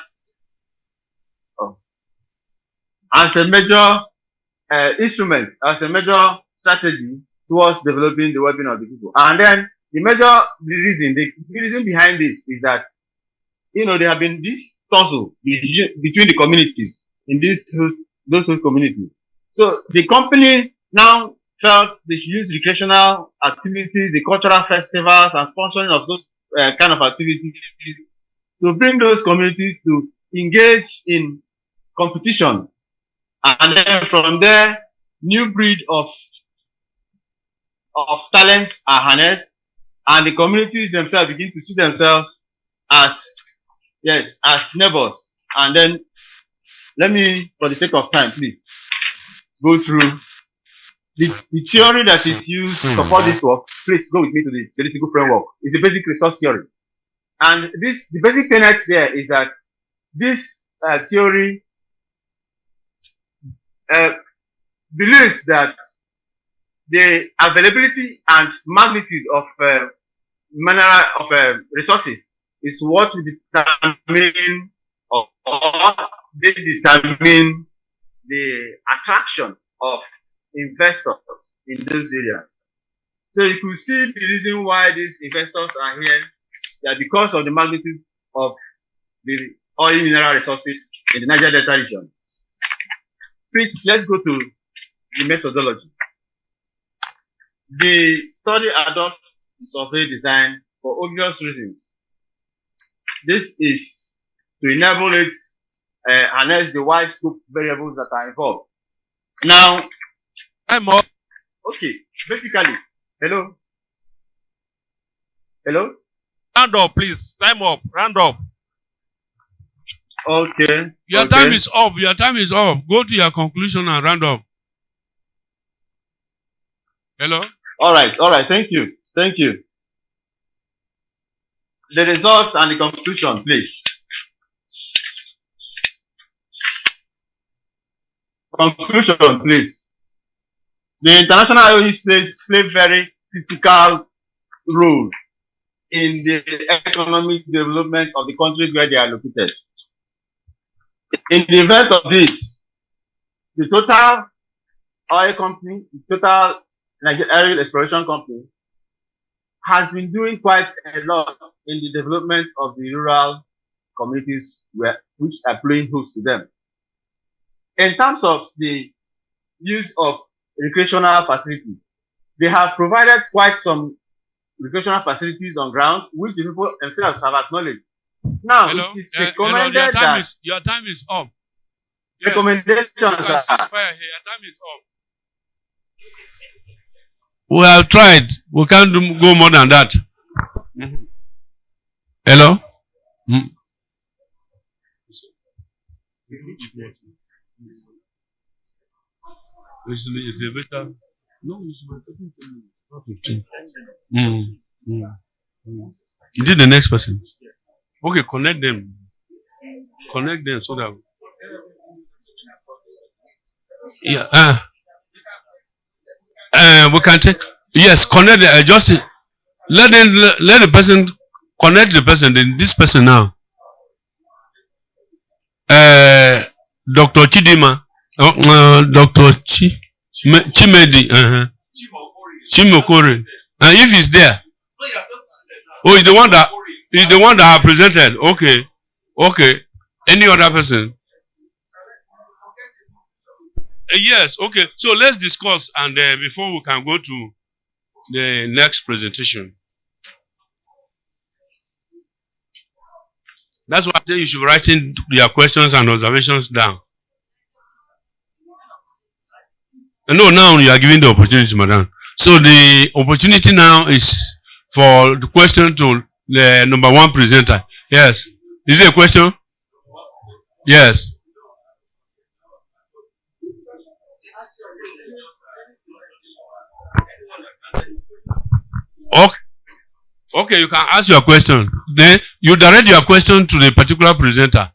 a major instrument, as a major strategy towards developing the well-being of the people. And then the reason behind this is that, there have been this tussle between the communities in those communities. So the company now felt they should use recreational activities, the cultural festivals, and sponsoring of those kind of activities to bring those communities to engage in competition. And then from there, new breed of talents are harnessed, and the communities themselves begin to see themselves as neighbors. And then, let me, for the sake of time, please, go through the theory that is used to support this work. Please go with me to the theoretical framework. It's the basic resource theory. And the basic tenet there is that this theory believes that the availability and magnitude of resources is what will determine or they determine the attraction of investors in those areas. So you could see the reason why these investors are here, that because of the magnitude of the oil mineral resources in the Niger Delta region. Please, let's go to the methodology. The study adopts the survey design for obvious reasons. This is to enable it harness the wide scope variables that are involved. Now, okay, basically, hello? Round up, please. Time up. Round up. Okay. Your time is up. Your time is up. Go to your conclusion and round up. Hello? All right. Thank you. The results and the conclusion, please. Conclusion, please. The international IOCs play very critical role in the economic development of the countries where they are located. In the event of this, the Total Oil Company, the Total Oil Exploration Company, has been doing quite a lot in the development of the rural communities which are playing host to them. In terms of the use of recreational facilities, they have provided quite some recreational facilities on ground, which the people themselves have acknowledged. Now, Hello? it is recommended your time is up. Recommendations Fire here. are. Your time is up. We have tried. We can't go more than that. Hello? You did the next person. Okay, connect them. Connect them so that. Yeah. We can take. Yes, connect. Just let the person connect the person. Then this person now. Dr. Chidima. Dr. Chimedi. Chimokore. And if he's there. Oh, he's the one that have presented. Okay. Any other person? Yes. Okay. So let's discuss, and before we can go to the next presentation. That's why I say you should write in your questions and observations down. No, now you are giving the opportunity, madam. So the opportunity now is for the question to the number one presenter. Yes. Is it a question? Yes. Okay. Okay, you can ask your question. Then you direct your question to the particular presenter.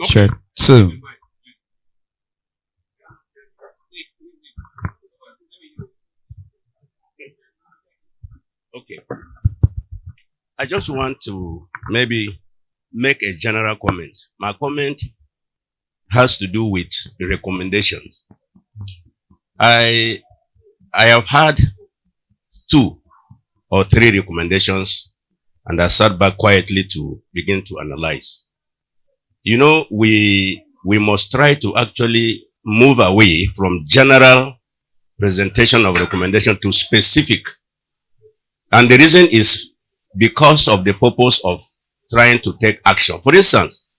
Check 2. Okay. I just want to maybe make a general comment. My comment has to do with the recommendations. I have had 2 or 3 recommendations, and I sat back quietly to begin to analyze. You know, we must try to actually move away from general presentation of recommendation to specific. And the reason is because of the purpose of trying to take action. For instance,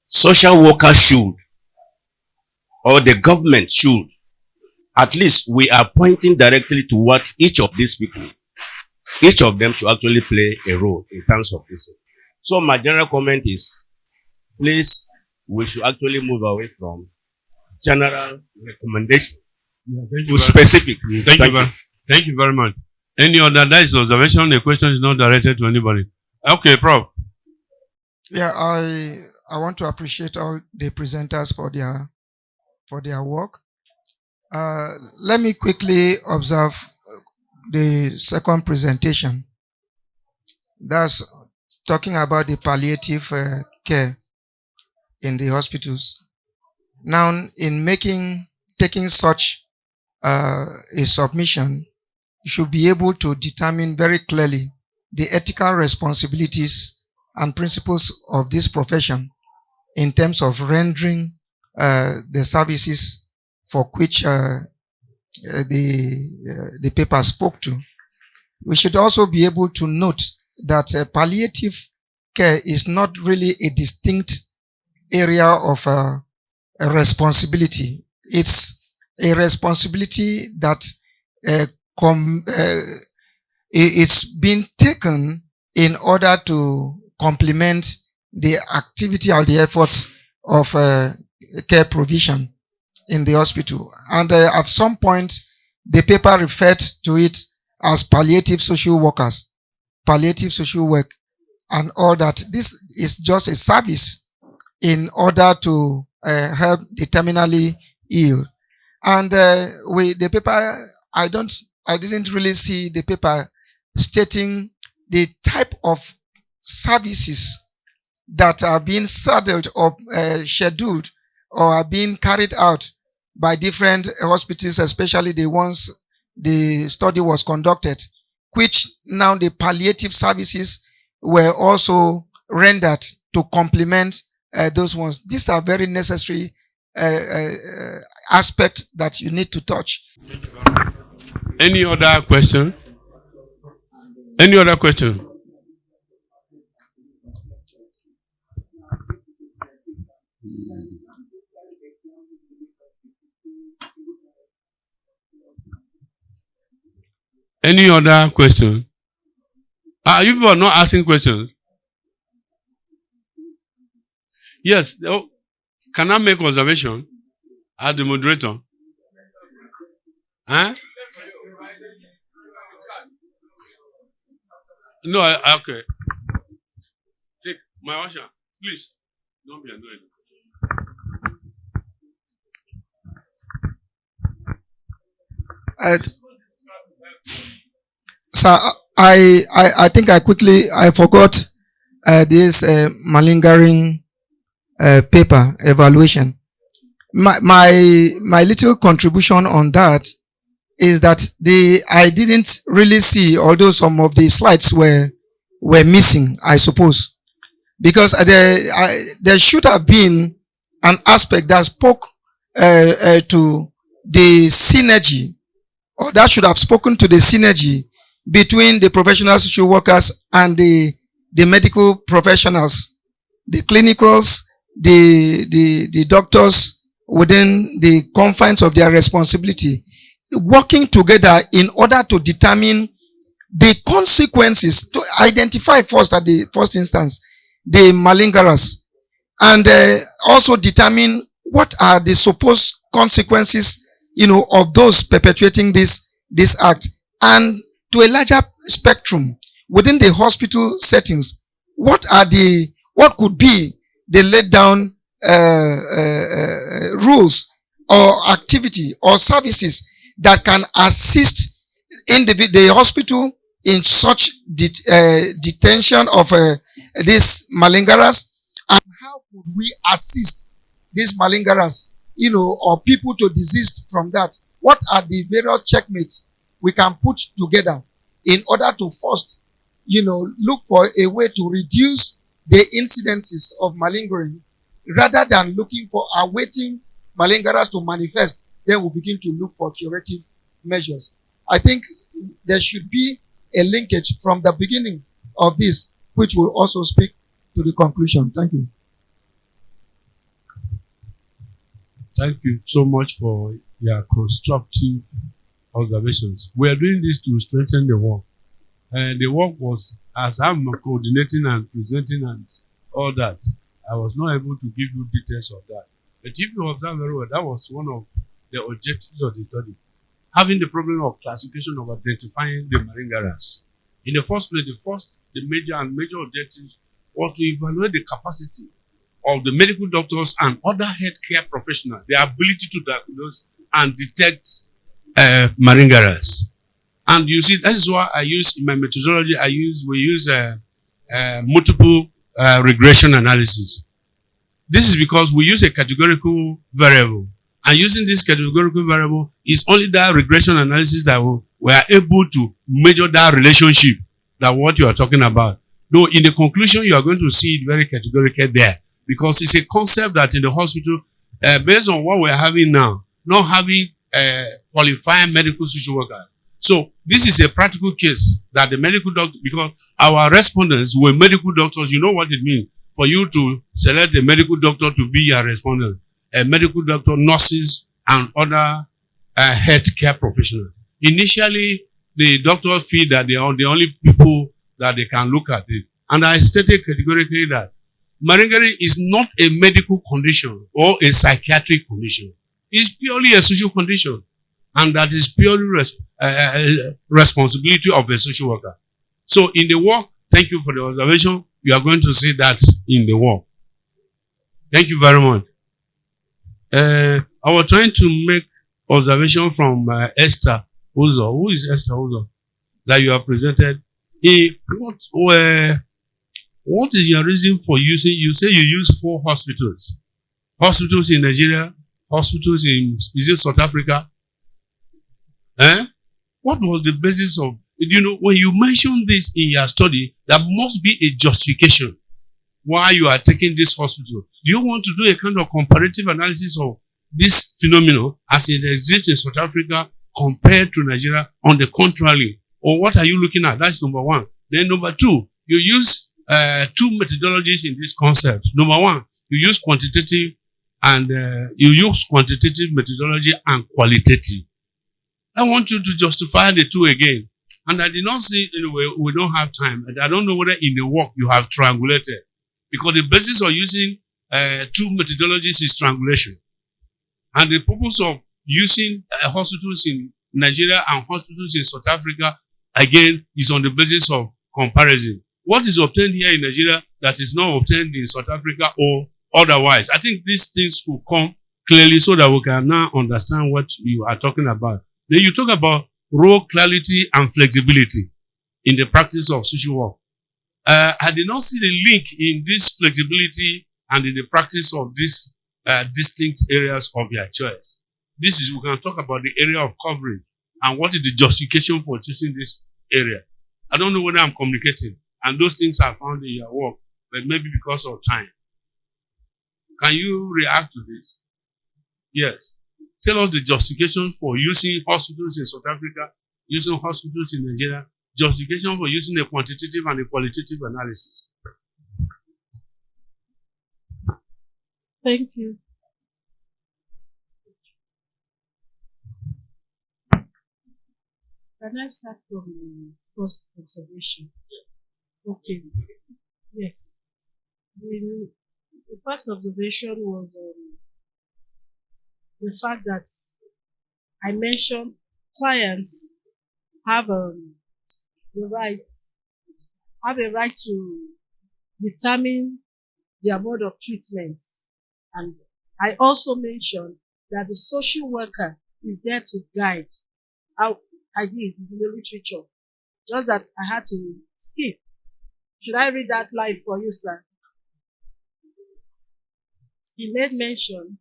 social workers should, or the government should, at least we are pointing directly to what each of these people, each of them should actually play a role in terms of this. So my general comment is, please, we should actually move away from general recommendation to specific. Thank you very much. Any other, that is observation, the question is not directed to anybody. Okay, Prof. Yeah, I want to appreciate all the presenters for their work. Let me quickly observe the second presentation. That's talking about the palliative care in the hospitals. Now, in taking such a submission, you should be able to determine very clearly the ethical responsibilities and principles of this profession in terms of rendering the services for which the paper spoke to. We should also be able to note that palliative care is not really a distinct area of a responsibility. It's a responsibility that it's been taken in order to complement the activity or the efforts of care provision in the hospital. And at some point, the paper referred to it as palliative social workers, palliative social work, and all that. This is just a service in order to help the terminally ill. And the paper, I didn't really see the paper stating the type of services that are being saddled or scheduled or are being carried out by different hospitals, especially the ones the study was conducted, which now the palliative services were also rendered to complement those ones. These are very necessary aspects that you need to touch. Any other question? Any other question? Any other question? You people are not asking questions. Yes. Oh, can I make observation as the moderator? Huh? No, okay. Take my washer, please. Don't be annoyed. So I think I forgot this malingering paper evaluation. My little contribution on that is that I didn't really see, although some of the slides were missing, I suppose, because there should have been an aspect that spoke to the synergy, or that should have spoken to the synergy between the professional social workers and the medical professionals, the clinicals, the doctors within the confines of their responsibility, working together in order to determine the consequences, to identify first at the first instance the malingerers, and also determine what are the supposed consequences, of those perpetuating this act, and to a larger spectrum within the hospital settings, what could be the laid down rules or activity or services that can assist the hospital in such detention of these malingerers, and how could we assist these malingerers, or people to desist from that? What are the various checkmates we can put together in order to first, look for a way to reduce the incidences of malingering, rather than looking for awaiting malingerers to manifest, then we'll begin to look for curative measures. I think there should be a linkage from the beginning of this, which will also speak to the conclusion. Thank you. Thank you so much for your constructive observations. We are doing this to strengthen the work. The work was, as I'm coordinating and presenting and all that, I was not able to give you details of that. But if you observe very well, that was one of the objectives of the study. Having the problem of classification of identifying the malingerers. In the first place, the major objectives was to evaluate the capacity of the medical doctors and other healthcare professionals, their ability to diagnose and detect malingerers. And you see, that is why I use in my methodology. We use multiple regression analysis. This is because we use a categorical variable, and using this categorical variable is only that regression analysis that we are able to measure that relationship, that what you are talking about. Though in the conclusion, you are going to see it very categorical there, because it's a concept that in the hospital, based on what we're having now, not having qualified medical social workers. So this is a practical case that the medical doctor, because our respondents were medical doctors, you know what it means for you to select a medical doctor to be your respondent. A medical doctor, nurses, and other healthcare professionals. Initially, the doctors feel that they are the only people that they can look at it. And I stated categorically that malingering is not a medical condition or a psychiatric condition. It's purely a social condition. And that is purely responsibility of a social worker. So in the work, thank you for the observation. You are going to see that in the work. Thank you very much. I was trying to make observation from Esther Uzo. Who is Esther Uzo? That you have presented. What is your reason for using? You say you use 4 hospitals. Hospitals in Nigeria, hospitals in, is it South Africa? What was the basis of, when you mention this in your study, there must be a justification why you are taking this hospital. Do you want to do a kind of comparative analysis of this phenomenon as it exists in South Africa compared to Nigeria on the contrary? Or what are you looking at? That's number one. Then number two, you use 2 methodologies in this concept. Number one, you use quantitative and methodology and qualitative. I want you to justify the 2 again. And I did not see, anyway, we don't have time. And I don't know whether in the work you have triangulated. Because the basis of using 2 methodologies is triangulation. And the purpose of using hospitals in Nigeria and hospitals in South Africa, again, is on the basis of comparison. What is obtained here in Nigeria that is not obtained in South Africa or otherwise? I think these things will come clearly so that we can now understand what you are talking about. Then you talk about role clarity and flexibility in the practice of social work. I did not see the link in this flexibility and in the practice of these distinct areas of your choice. We can talk about the area of coverage and what is the justification for choosing this area. I don't know whether I'm communicating, and those things are found in your work, but maybe because of time. Can you react to this? Yes. Tell us the justification for using hospitals in South Africa, using hospitals in Nigeria, justification for using a quantitative and a qualitative analysis. Thank you. Can I start from the first observation? Okay. Yes. The first observation was the fact that I mentioned clients have the right to determine their mode of treatment. And I also mentioned that the social worker is there to guide. I did it in the literature. Just that I had to skip. Should I read that line for you, sir? He made mention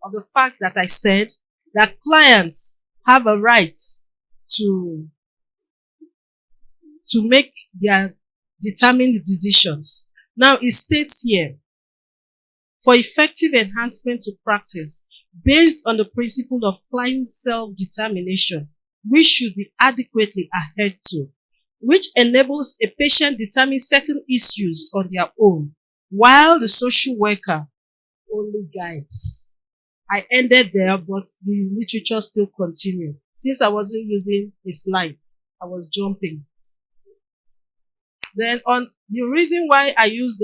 of the fact that I said that clients have a right to make their determined decisions. Now it states here, for effective enhancement to practice based on the principle of client self-determination, which should be adequately adhered to, which enables a patient determine certain issues on their own, while the social worker only guides. I ended there, but the literature still continued. Since I wasn't using a slide, I was jumping. Then on the reason why I used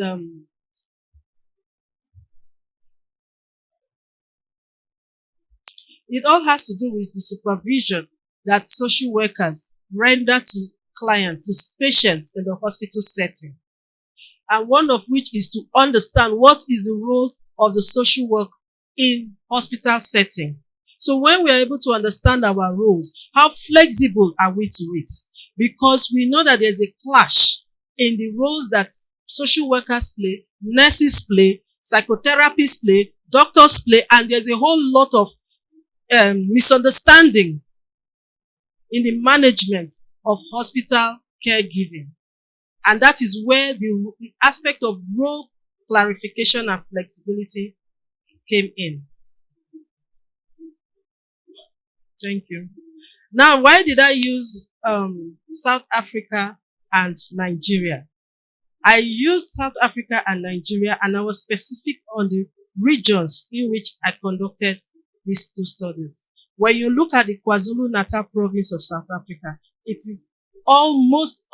it all has to do with the supervision that social workers render to clients, to patients in the hospital setting. And one of which is to understand what is the role of the social work in hospital setting. So when we are able to understand our roles, how flexible are we to it? Because we know that there's a clash in the roles that social workers play, nurses play, psychotherapists play, doctors play, and there's a whole lot of misunderstanding in the management of hospital caregiving. And that is where the aspect of role clarification and flexibility came in. Thank you. Now, why did I use South Africa and Nigeria? I used South Africa and Nigeria, and I was specific on the regions in which I conducted these two studies. When you look at the KwaZulu-Natal province of South Africa, it is almost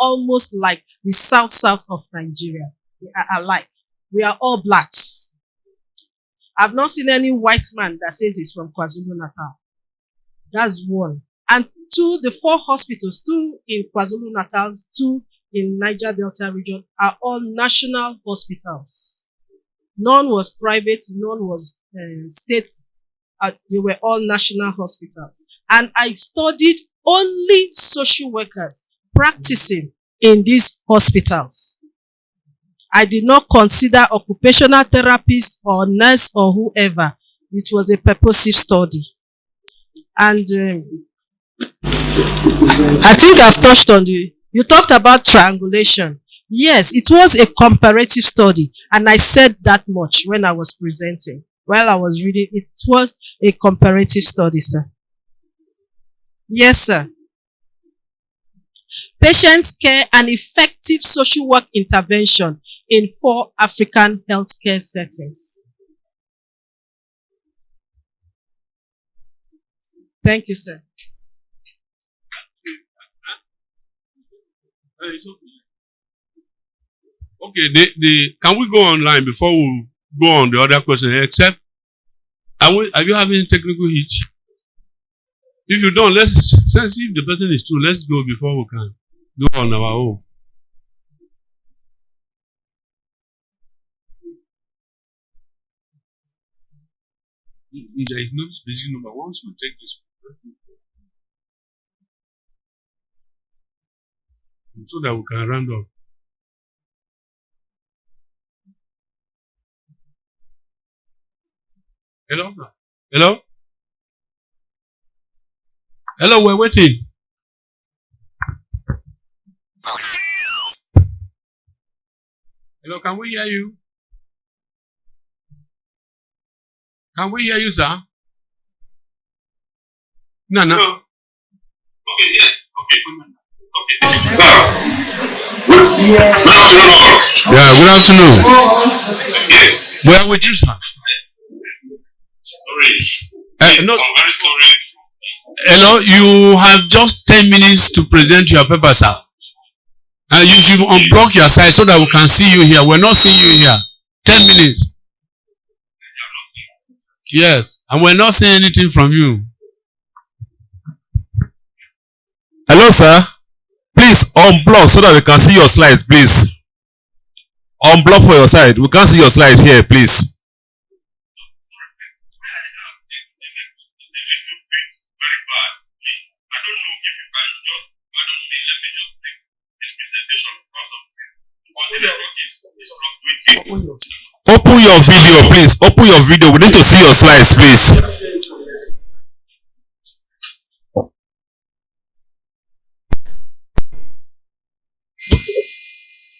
like the south of Nigeria. They are alike. We are all blacks. I've not seen any white man that says he's from KwaZulu-Natal. That's one. And two, the 4 hospitals, 2 in KwaZulu-Natal, 2 in Niger Delta region, are all national hospitals. None was private, none was state. They were all national hospitals. And I studied only social workers practicing in these hospitals. I did not consider occupational therapists or nurse or whoever. It was a purposive study. And I think I've touched on you talked about triangulation. Yes, it was a comparative study, and I said that much when I was presenting. While I was reading, it was a comparative study, sir. Yes, sir. Patients' care and effective social work intervention in 4 African healthcare settings. Thank you, sir. Okay, can we go online before we go on the other question? Except, are you having technical hitch? If you don't, let's see if the person is true. Let's go before we can go on our own. There is no specific number. Once we take this, so that we can round up. Hello, sir. Hello? Hello, we're waiting. Hello, can we hear you? Can we hear you, sir? No. Okay, yes. Okay, good man. Yeah, good afternoon. Well, with you, sir. No, I'm very sorry. hello, you have just 10 minutes to present your paper, sir. And you should unblock your side so that we can see you here. We're not seeing you here. 10 minutes. Yes, and we're not seeing anything from you. Hello, sir. Please unblock so that we can see your slides, please. Unblock for your side. We can't see your slide here, please. Open your video, please. Open your video. We need to see your slides, please.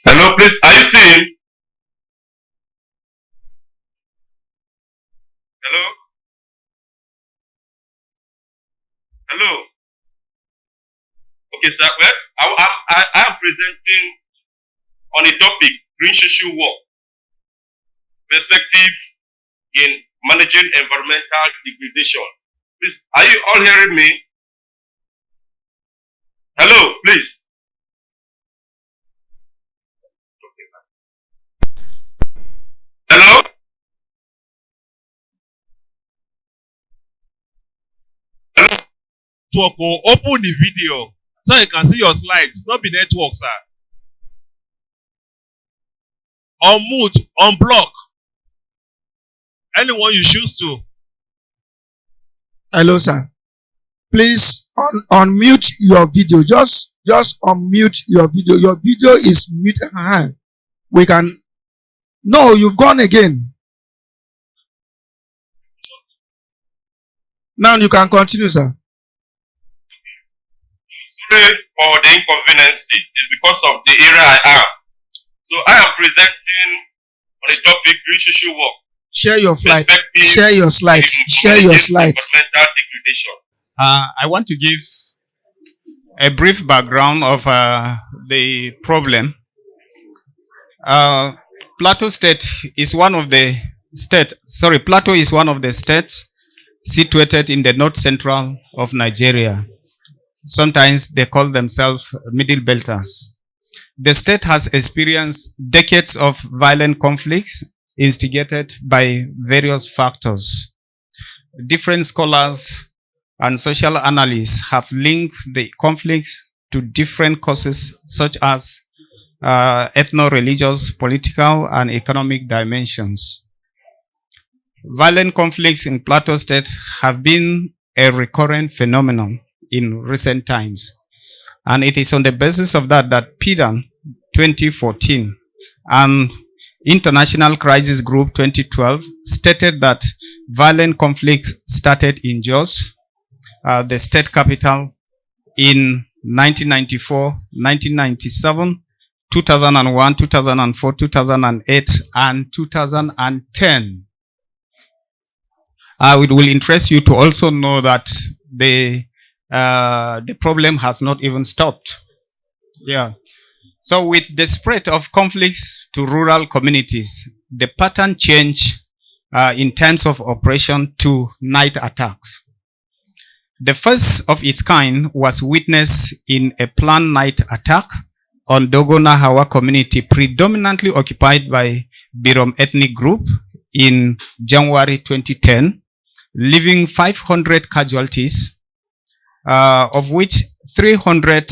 Hello, please. Are you seeing? Hello? Hello? Okay, sir. Well, I am presenting on a topic, green social work, perspective in managing environmental degradation. Please, are you all hearing me? Hello, please. Hello? Open the video so you can see your slides. Not be network, sir. Unmute, unblock. Anyone you choose to. Hello, sir. Please unmute your video. Just unmute your video. Your video is muted. We can. No, you've gone again. Now you can continue, sir. Sorry for the inconvenience. It's because of the area I am. So I am presenting on a topic, green social work. Share your slide. Share your slides. Share your slides. Environmental degradation. I want to give a brief background of the problem. Plateau State is one of the Plateau is one of the states situated in the north central of Nigeria. Sometimes they call themselves middle belters. The state has experienced decades of violent conflicts instigated by various factors. Different scholars and social analysts have linked the conflicts to different causes such as ethno-religious, political, and economic dimensions. Violent conflicts in Plateau State have been a recurrent phenomenon in recent times. And it is on the basis of that PIDAN 2014 and International Crisis Group 2012 stated that violent conflicts started in Jos, the state capital, in 1994, 1997, 2001, 2004, 2008, and 2010. It will interest you to also know that the problem has not even stopped. Yeah. So with the spread of conflicts to rural communities, the pattern changed in terms of operation to night attacks. The first of its kind was witnessed in a planned night attack on Dogona Hawa community, predominantly occupied by Birom ethnic group in January 2010, leaving 500 casualties, of which 300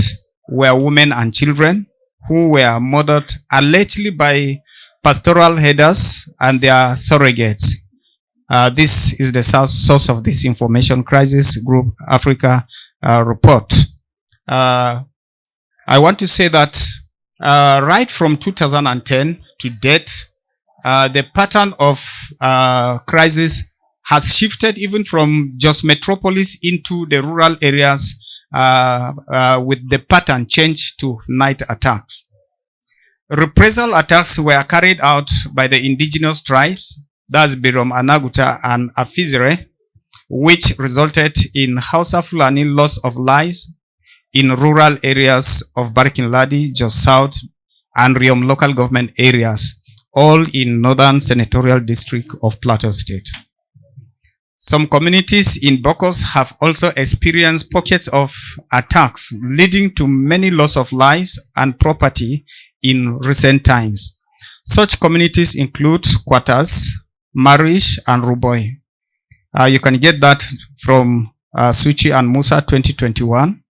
were women and children who were murdered allegedly by pastoral headers and their surrogates. This is the source of this Information Crisis Group Africa report. I want to say that right from 2010 to date, the pattern of crisis has shifted even from just metropolis into the rural areas with the pattern changed to night attacks. Reprisal attacks were carried out by the indigenous tribes, that's Birom Anaguta and Afizere, which resulted in Hausa Fulani loss of lives, in rural areas of Barking Ladi, Jos South, and Riom local government areas, all in Northern Senatorial District of Plateau State. Some communities in Bokos have also experienced pockets of attacks, leading to many loss of lives and property in recent times. Such communities include Quartas, Marish, and Ruboy. You can get that from Suchi and Musa 2021.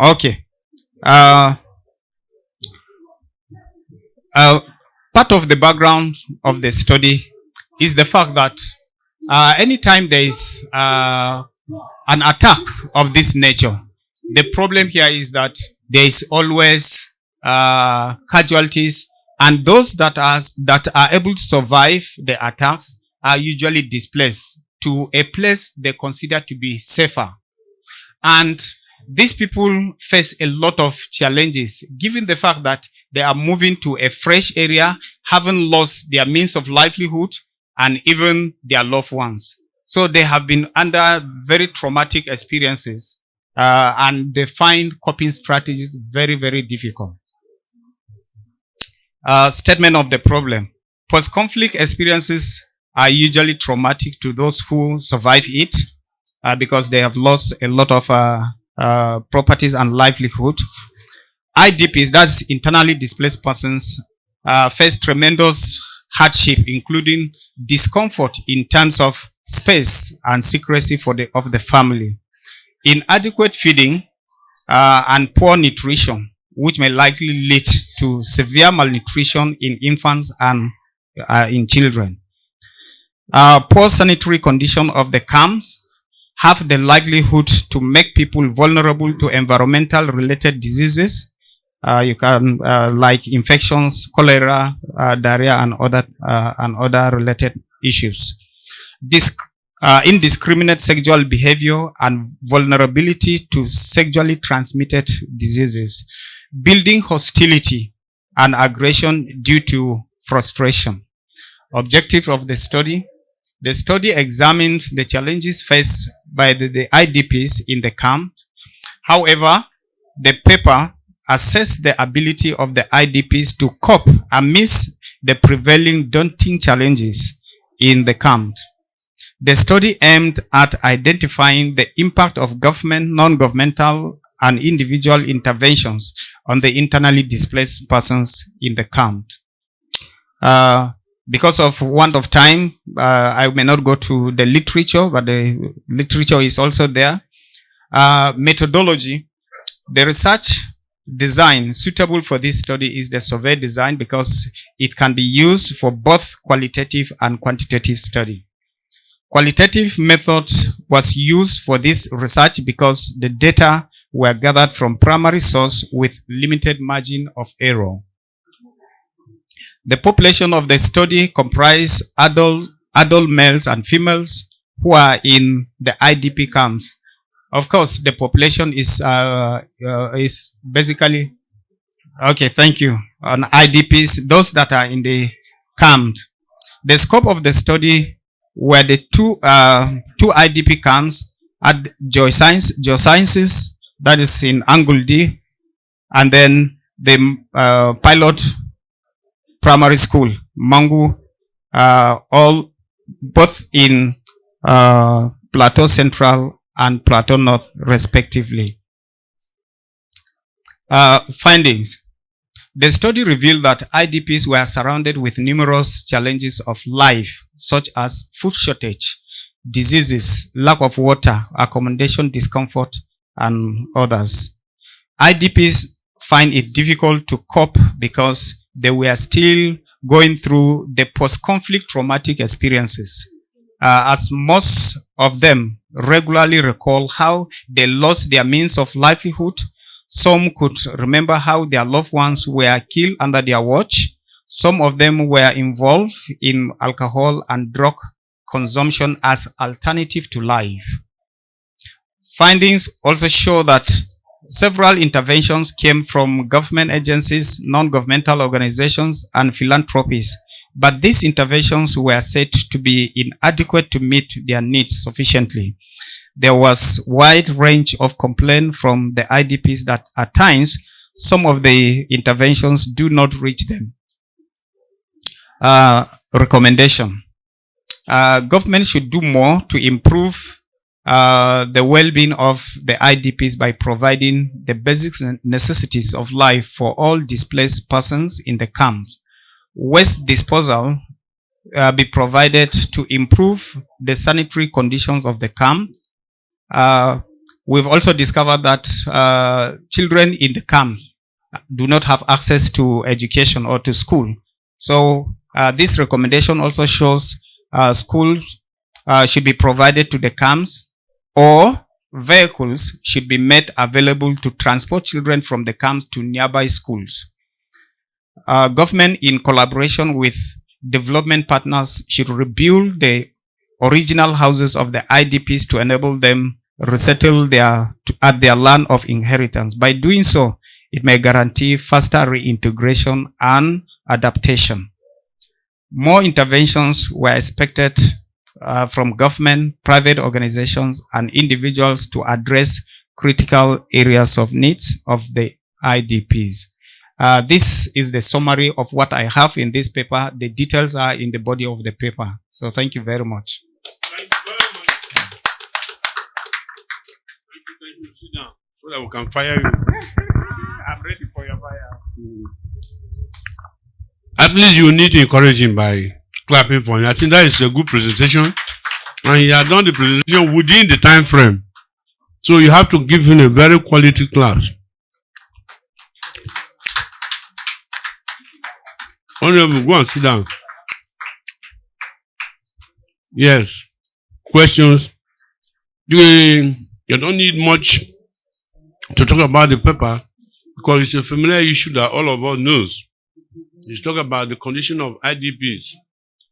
Okay. Part of the background of the study is the fact that anytime there is an attack of this nature, the problem here is that there is always casualties, and those that are able to survive the attacks are usually displaced to a place they consider to be safer. And these people face a lot of challenges, given the fact that they are moving to a fresh area, having lost their means of livelihood and even their loved ones. So they have been under very traumatic experiences, and they find coping strategies very, very difficult. Statement of the problem. Post-conflict experiences are usually traumatic to those who survive it, because they have lost a lot of properties and livelihood. IDPs, that's internally displaced persons, face tremendous hardship, including discomfort in terms of space and secrecy of the family, inadequate feeding, and poor nutrition, which may likely lead to severe malnutrition in infants and in children. Poor sanitary condition of the camps have the likelihood to make people vulnerable to environmental related diseases. You can like infections, cholera, diarrhea, and other related issues. Indiscriminate sexual behavior and vulnerability to sexually transmitted diseases, building hostility and aggression due to frustration. Objective of the study. The study examines the challenges faced by the IDPs in the camp. However, the paper assessed the ability of the IDPs to cope amidst the prevailing daunting challenges in the camp. The study aimed at identifying the impact of government, non-governmental, and individual interventions on the internally displaced persons in the camp. Because of want of time, I may not go to the literature, but the literature is also there. Methodology. The research design suitable for this study is the survey design, because it can be used for both qualitative and quantitative study. Qualitative methods was used for this research because the data were gathered from primary source with limited margin of error. The population of the study comprised adult males and females who are in the IDP camps. Of course, the population is basically, okay, thank you, on IDPs, those that are in the camp. The scope of the study were the two IDP camps at Geosciences, that is in Anguldi, and then the pilot primary school, Mangu, all both in Plateau Central and Plateau North, respectively. Findings. The study revealed that IDPs were surrounded with numerous challenges of life, such as food shortage, diseases, lack of water, accommodation discomfort, and others. IDPs find it difficult to cope because they were still going through the post-conflict traumatic experiences, as most of them regularly recall how they lost their means of livelihood. Some could remember how their loved ones were killed under their watch. Some of them were involved in alcohol and drug consumption as alternative to life. Findings also show that several interventions came from government agencies, non-governmental organizations, and philanthropies but these interventions were said to be inadequate to meet their needs sufficiently. There was wide range of complaint from the IDPs that at times some of the interventions do not reach them. Recommendation. Government should do more to improve the well-being of the IDPs by providing the basic necessities of life for all displaced persons in the camps. Waste disposal be provided to improve the sanitary conditions of the camp. We've also discovered that children in the camps do not have access to education or to school. So this recommendation also shows schools should be provided to the camps, or vehicles should be made available to transport children from the camps to nearby schools. Government, in collaboration with development partners, should rebuild the original houses of the IDPs to enable them resettle at their land of inheritance. By doing so, it may guarantee faster reintegration and adaptation. More interventions were expected from government, private organizations, and individuals to address critical areas of needs of the IDPs. This is the summary of what I have in this paper. The details are in the body of the paper. So thank you very much. Thank you very much. Thank you. Sit down so that we can fire you. I'm ready for your fire. At least you need to encourage him by clapping for him. I think that is a good presentation. And he had done the presentation within the time frame. So you have to give him a very quality class. Honorable, go and sit down. Yes. Questions? You don't need much to talk about the paper because it's a familiar issue that all of us knows. It's talk about the condition of IDPs.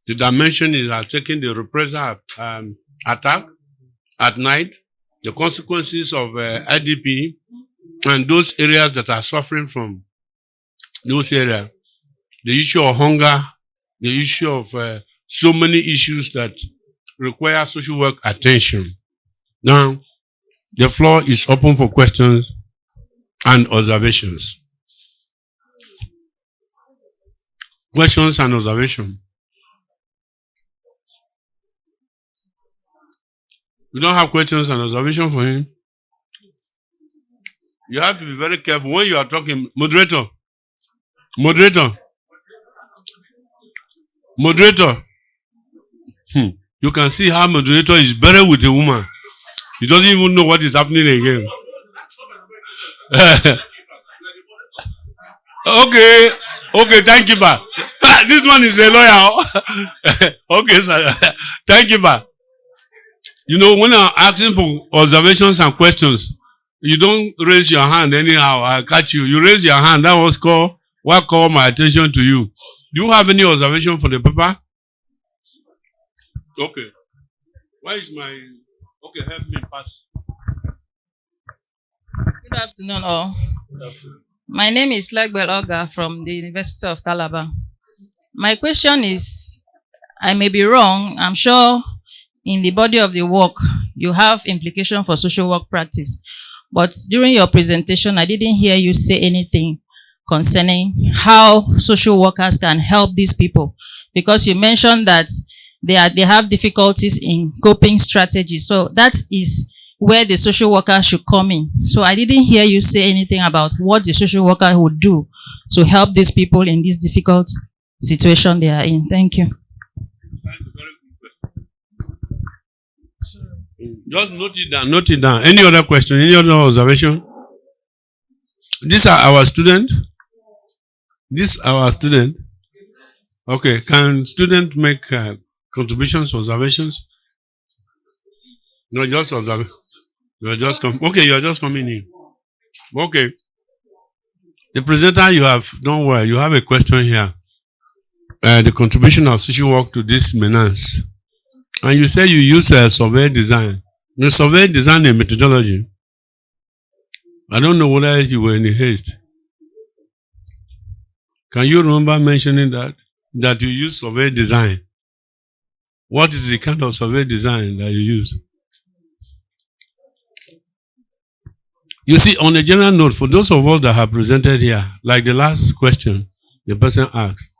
The dimension is taking the reprisal attack at night, the consequences of IDP, and those areas that are suffering from those areas. The issue of hunger, the issue of so many issues that require social work attention. Now, the floor is open for questions and observations. Questions and observations. You don't have questions and observations for him? You have to be very careful when you are talking. Moderator. You can see how moderator is better with the woman. He doesn't even know what is happening again. Okay, thank you, ba. This one is a lawyer. Okay, sir. Thank you, ba. You know, when I'm asking for observations and questions, you don't raise your hand anyhow. I catch you. You raise your hand. That was what called my attention to you. Do you have any observation for the paper? Okay. Why is my... Okay, help me pass. Good afternoon, all. My name is Legbel Oga from the University of Calabar. My question is, I may be wrong, I'm sure in the body of the work, you have implication for social work practice. But during your presentation, I didn't hear you say anything concerning how social workers can help these people. Because you mentioned that they have difficulties in coping strategies. So that is where the social worker should come in. So I didn't hear you say anything about what the social worker would do to help these people in this difficult situation they are in. Thank you. Just note it down. Any other question? Any other observation? These are our students. Okay. Can students make contributions, observations? No, just observe. You are just coming in. Okay. The presenter you have, don't worry, you have a question here. The contribution of social work to this menace. And you say you use a survey design. The survey design a methodology. I don't know whether you were in a haste. Can you remember mentioning that? that you use survey design. What is the kind of survey design that you use? You see, on a general note, for those of us that have presented here, like the last question the person asked,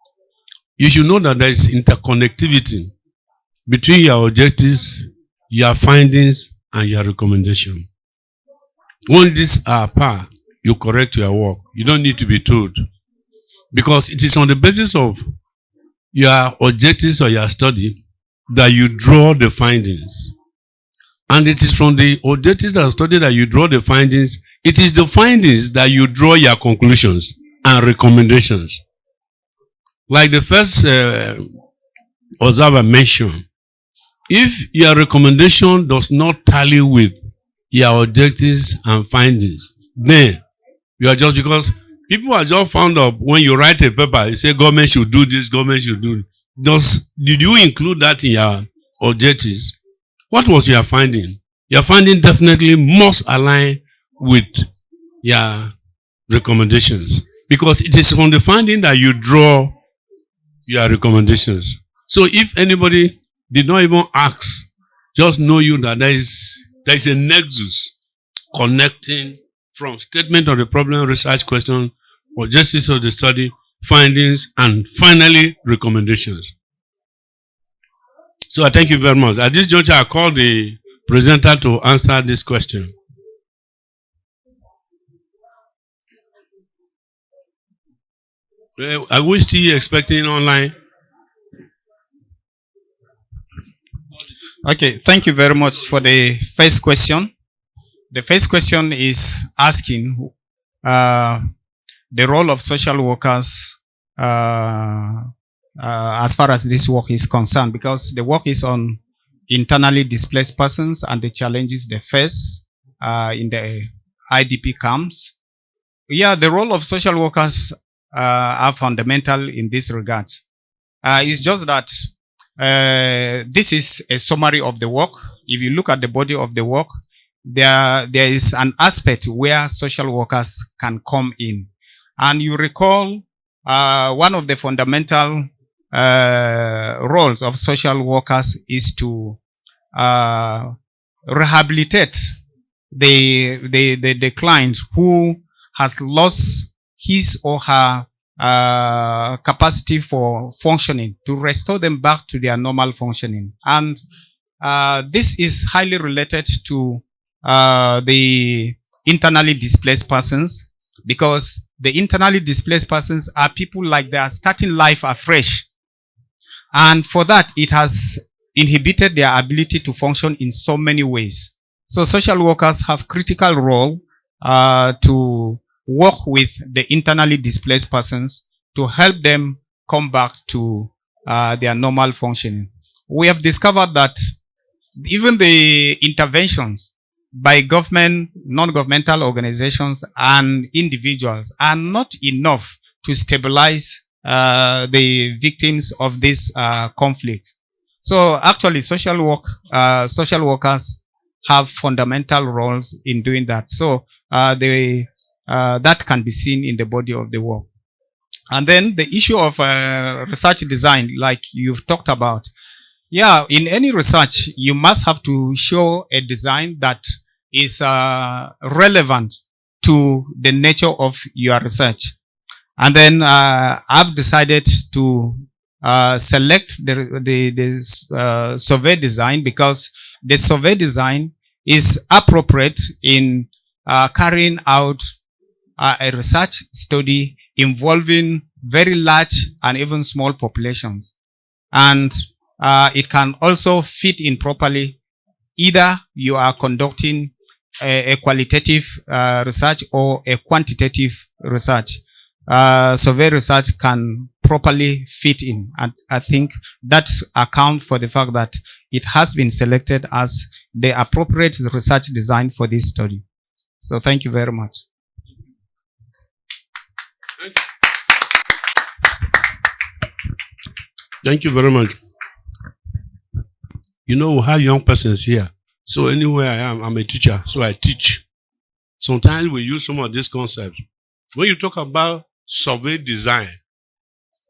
you should know that there is interconnectivity between your objectives, your findings, and your recommendation. When these are apart, you correct your work. You don't need to be told. Because it is on the basis of your objectives or your study that you draw the findings. And it is from the objectives of study that you draw the findings. It is the findings that you draw your conclusions and recommendations. Like the first observer mentioned, if your recommendation does not tally with your objectives and findings, then you are just, because people are just found up when you write a paper, you say government should do this, government should do this. Did you include that in your objectives? What was your finding? Your finding definitely must align with your recommendations, because it is from the finding that you draw your recommendations. So if anybody did not even ask, just know you that there is a nexus connecting from statement of the problem, research question, objectives of the study, findings, and finally recommendations. So I thank you very much. At this juncture, I call the presenter to answer this question. Are we still expecting online? Okay, thank you very much for the first question. The first question is asking the role of social workers as far as this work is concerned, because the work is on internally displaced persons and the challenges they face in the IDP camps. Yeah, the role of social workers are fundamental in this regard. It's just that this is a summary of the work. If you look at the body of the work, there is an aspect where social workers can come in. And you recall one of the fundamental roles of social workers is to rehabilitate the client who has lost his or her capacity for functioning, to restore them back to their normal functioning. And this is highly related to the internally displaced persons, because the internally displaced persons are people like they are starting life afresh. And for that, it has inhibited their ability to function in so many ways. So social workers have critical role to work with the internally displaced persons to help them come back to their normal functioning. We have discovered that even the interventions by government, non-governmental organizations, and individuals are not enough to stabilize the victims of this conflict. So actually, social workers have fundamental roles in doing that. So that can be seen in the body of the work. And then the issue of research design, like you've talked about. Yeah, in any research, you must have to show a design that is relevant to the nature of your research. And then I've decided to select the survey design, because the survey design is appropriate in carrying out a research study involving very large and even small populations. And it can also fit in properly. Either you are conducting a qualitative research or a quantitative research. Survey research can properly fit in. And I think that accounts for the fact that it has been selected as the appropriate research design for this study. So thank you very much. Thank you very much. You know, we have young persons here. So anywhere I am, I'm a teacher, so I teach. Sometimes we use some of these concepts. When you talk about survey design,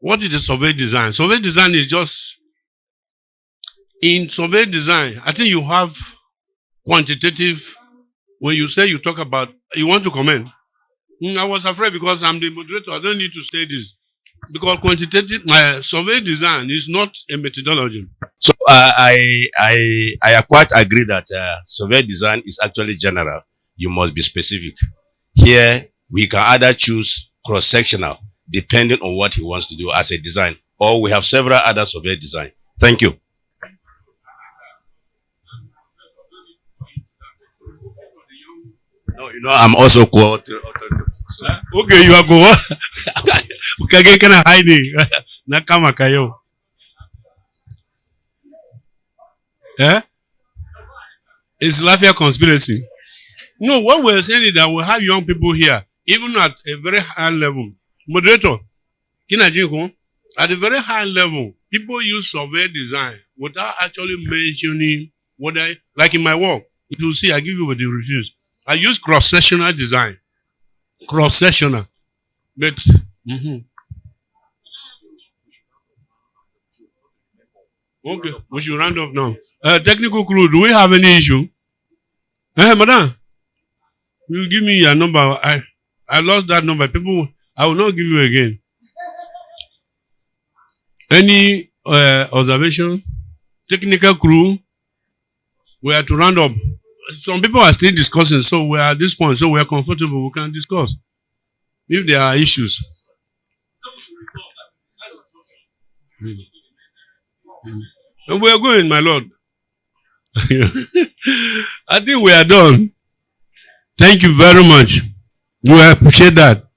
What is the survey design? Survey design is just, in survey design, I think you have quantitative, when you say you talk about, you want to comment. I was afraid because I'm the moderator, I don't need to say this. Because quantitative, survey design is not a methodology. So I quite agree that survey design is actually general. You must be specific. Here, we can either choose cross-sectional, depending on what he wants to do as a design, or we have several other survey design. Thank you. No, you know, I'm also co-author. So. Okay, you are going. Okay, can I hide it? Nakama kayo. Eh? It's Lafayette conspiracy. No, what we're saying is that we have young people here, even at a very high level. Moderator, at a very high level, people use survey design without actually mentioning what I, like in my work, if you see, I give you the reviews. I use cross-sectional design. Cross-sectional. But, okay, we should round up now. Technical crew, do we have any issue? Madam, you give me your number. I lost that number. People, I will not give you again. Any observation? Technical crew, we are to round up. Some people are still discussing, so we are at this point, so we are comfortable. We can discuss if there are issues. And we are going, my Lord. I think we are done. Thank you very much. We appreciate that.